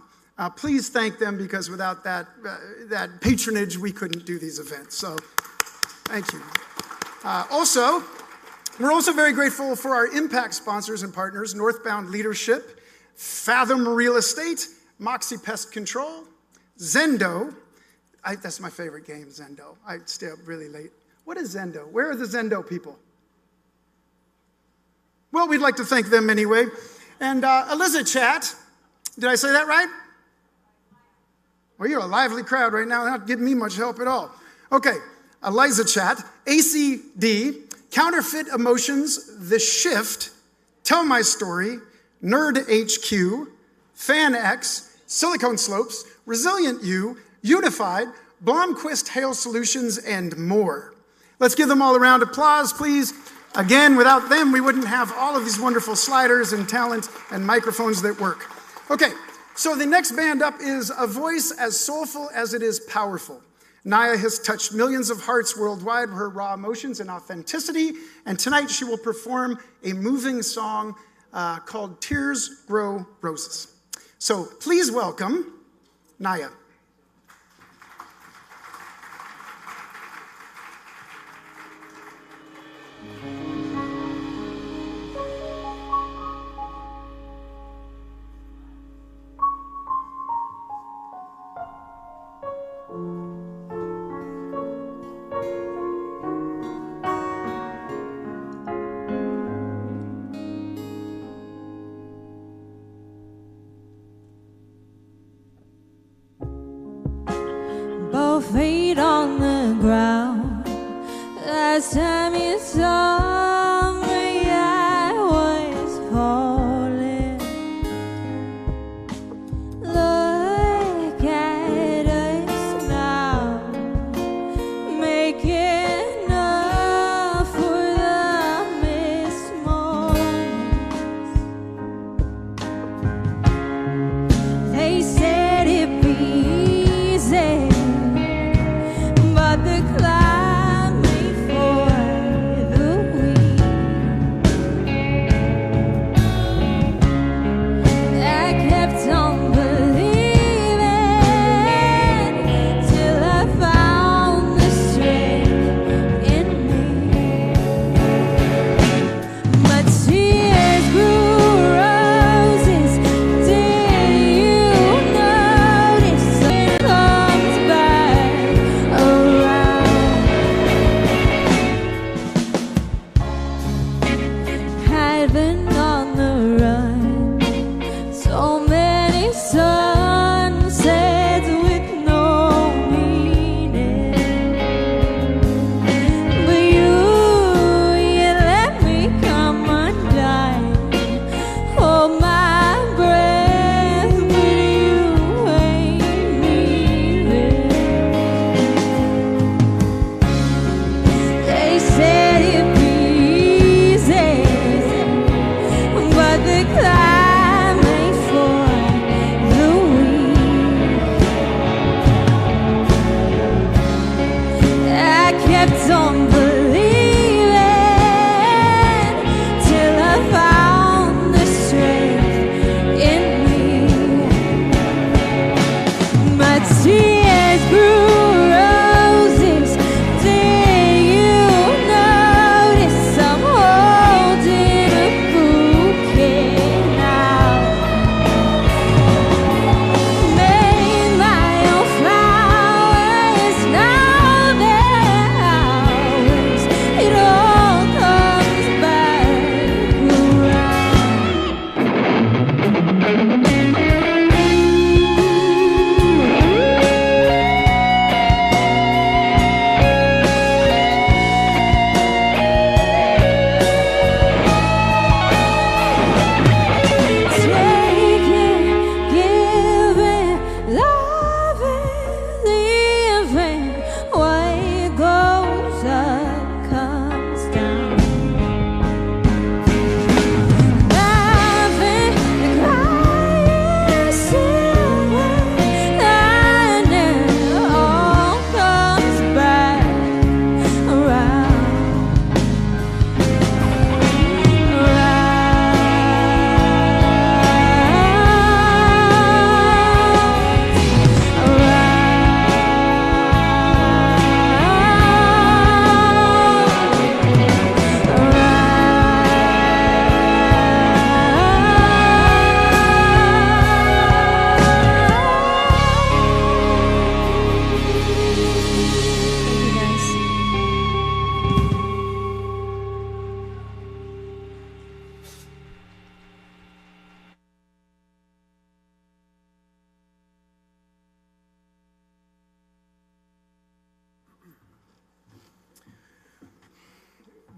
Please thank them because without that patronage, we couldn't do these events. So thank you. We're also very grateful for our impact sponsors and partners, Northbound Leadership, Fathom Real Estate, Moxie Pest Control, Zendo. That's my favorite game, Zendo. I stay up really late. What is Zendo? Where are the Zendo people? Well, we'd like to thank them anyway. And Eliza Chat, did I say that right? Well, you're a lively crowd right now, not giving me much help at all. Okay, Eliza Chat, ACD, Counterfeit Emotions, The Shift, Tell My Story, Nerd HQ, Fan X, Silicone Slopes, Resilient U, Unified, Blomquist Hail Solutions, and more. Let's give them all a round of applause, please. Again, without them, we wouldn't have all of these wonderful sliders and talent and microphones that work. Okay, so the next band up is a voice as soulful as it is powerful. Naya has touched millions of hearts worldwide with her raw emotions and authenticity, and tonight she will perform a moving song called Tears Grow Roses. So please welcome Naya. Both feet on the ground. Last time you saw me, I was falling. Look at us now, making up for the missed mornings. They said it'd be easy, but the climb made for the weak.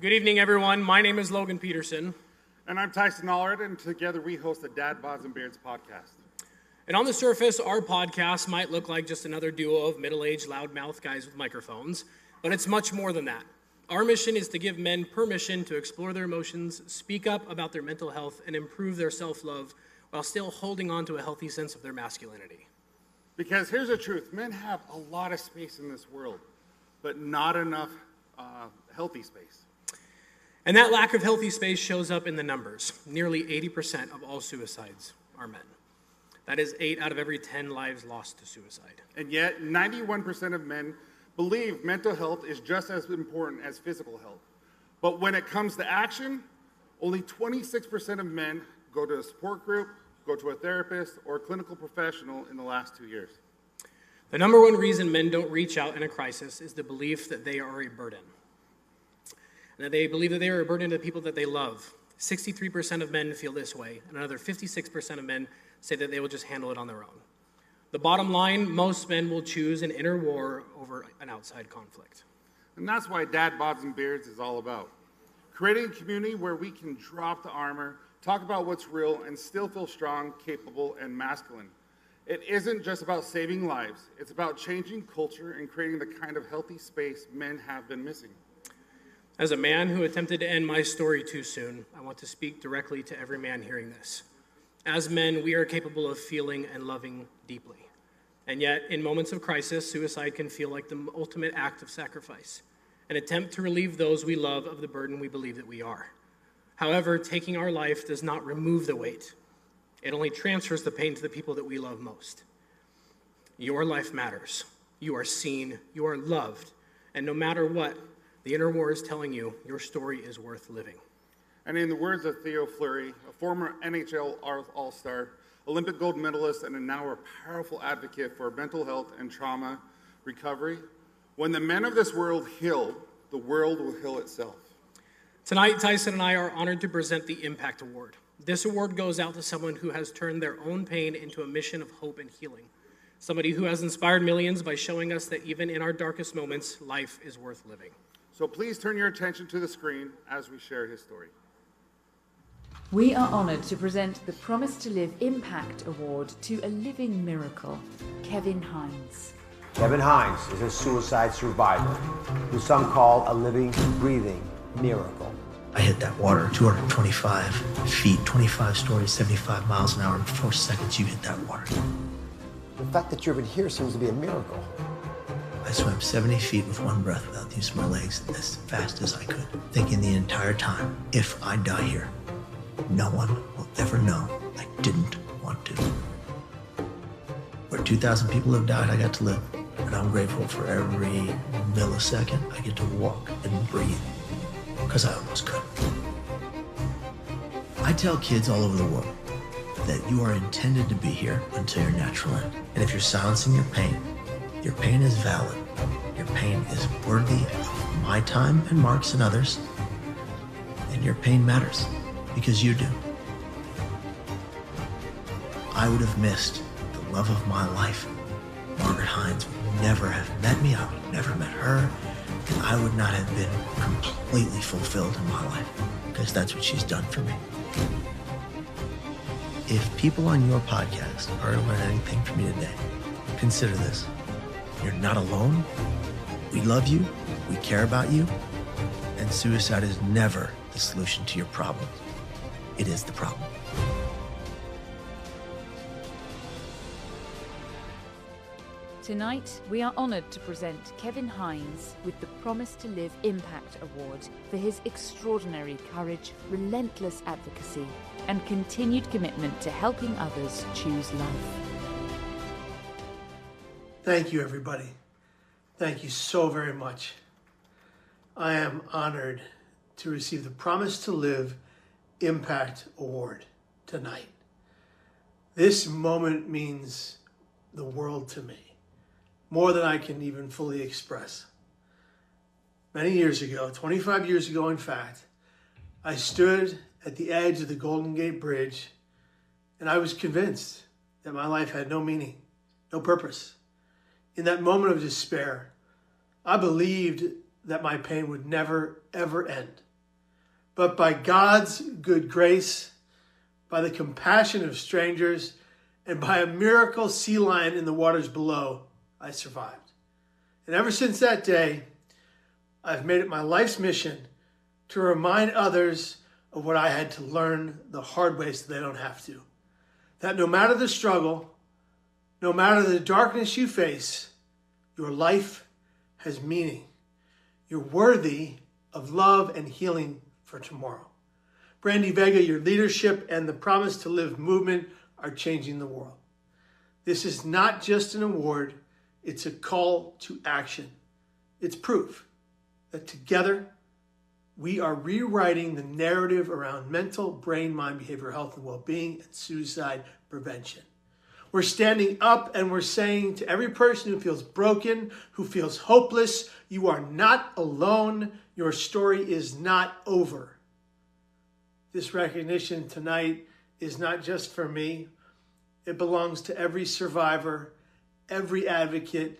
Good evening, everyone. My name is Logan Peterson. And I'm Tyson Allred, and together we host the Dad, Bods, and Beards podcast. And on the surface, our podcast might look like just another duo of middle-aged, loudmouth guys with microphones, but it's much more than that. Our mission is to give men permission to explore their emotions, speak up about their mental health, and improve their self-love while still holding on to a healthy sense of their masculinity. Because here's the truth, men have a lot of space in this world, but not enough healthy space. And that lack of healthy space shows up in the numbers. Nearly 80% of all suicides are men. That is 8 out of every 10 lives lost to suicide. And yet, 91% of men believe mental health is just as important as physical health. But when it comes to action, only 26% of men go to a support group, go to a therapist, or a clinical professional in the last 2 years. The number one reason men don't reach out in a crisis is the belief that they are a burden. And that they believe that they are a burden to the people that they love. 63% of men feel this way, and another 56% of men say that they will just handle it on their own. The bottom line, most men will choose an inner war over an outside conflict. And that's why Dad, Bods, and Beards is all about. Creating a community where we can drop the armor, talk about what's real, and still feel strong, capable, and masculine. It isn't just about saving lives. It's about changing culture and creating the kind of healthy space men have been missing. As a man who attempted to end my story too soon, I want to speak directly to every man hearing this. As men, we are capable of feeling and loving deeply. And yet, in moments of crisis, suicide can feel like the ultimate act of sacrifice, an attempt to relieve those we love of the burden we believe that we are. However, taking our life does not remove the weight. It only transfers the pain to the people that we love most. Your life matters. You are seen, you are loved, and no matter what, the inner war is telling you your story is worth living. And in the words of Theo Fleury, a former NHL All-Star, Olympic gold medalist, and now a powerful advocate for mental health and trauma recovery, when the men of this world heal, the world will heal itself. Tonight, Tyson and I are honored to present the Impact Award. This award goes out to someone who has turned their own pain into a mission of hope and healing. Somebody who has inspired millions by showing us that even in our darkest moments, life is worth living. So please turn your attention to the screen as we share his story. We are honoured to present the Promise to Live Impact Award to a living miracle, Kevin Hines. Kevin Hines is a suicide survivor, who some call a living, breathing miracle. I hit that water 225 feet, 25 stories, 75 miles an hour. In 4 seconds, you hit that water. The fact that you're even here seems to be a miracle. I swam 70 feet with one breath without using my legs as fast as I could, thinking the entire time, if I die here, no one will ever know I didn't want to. Where 2,000 people have died, I got to live. And I'm grateful for every millisecond I get to walk and breathe, because I almost couldn't. I tell kids all over the world that you are intended to be here until your natural end. And if you're silencing your pain is valid. Your pain is worthy of my time and Mark's and others. And your pain matters because you do. I would have missed the love of my life. Margaret Hines would never have met me. I would have never met her. And I would not have been completely fulfilled in my life, because that's what she's done for me. If people on your podcast are to learn anything from me today, consider this. You're not alone. We love you. We care about you. And suicide is never the solution to your problem. It is the problem. Tonight, we are honoured to present Kevin Hines with the Promise to Live Impact Award for his extraordinary courage, relentless advocacy, and continued commitment to helping others choose life. Thank you, everybody. Thank you so very much. I am honored to receive the Promise to Live Impact Award tonight. This moment means the world to me, more than I can even fully express. Many years ago, 25 years ago in fact, I stood at the edge of the Golden Gate Bridge and I was convinced that my life had no meaning, no purpose. In that moment of despair, I believed that my pain would never, ever end. but by God's good grace, by the compassion of strangers, and by a miracle sea lion in the waters below, I survived. And ever since that day, I've made it my life's mission to remind others of what I had to learn the hard way so they don't have to. That no matter the struggle, no matter the darkness you face, your life has meaning. You're worthy of love and healing for tomorrow. Brandy Vega, your leadership and the Promise to Live movement are changing the world. This is not just an award, it's a call to action. It's proof that together we are rewriting the narrative around mental, brain, mind, behavioral health and well-being and suicide prevention. We're standing up and we're saying to every person who feels broken, who feels hopeless, you are not alone. Your story is not over. This recognition tonight is not just for me. It belongs to every survivor, every advocate,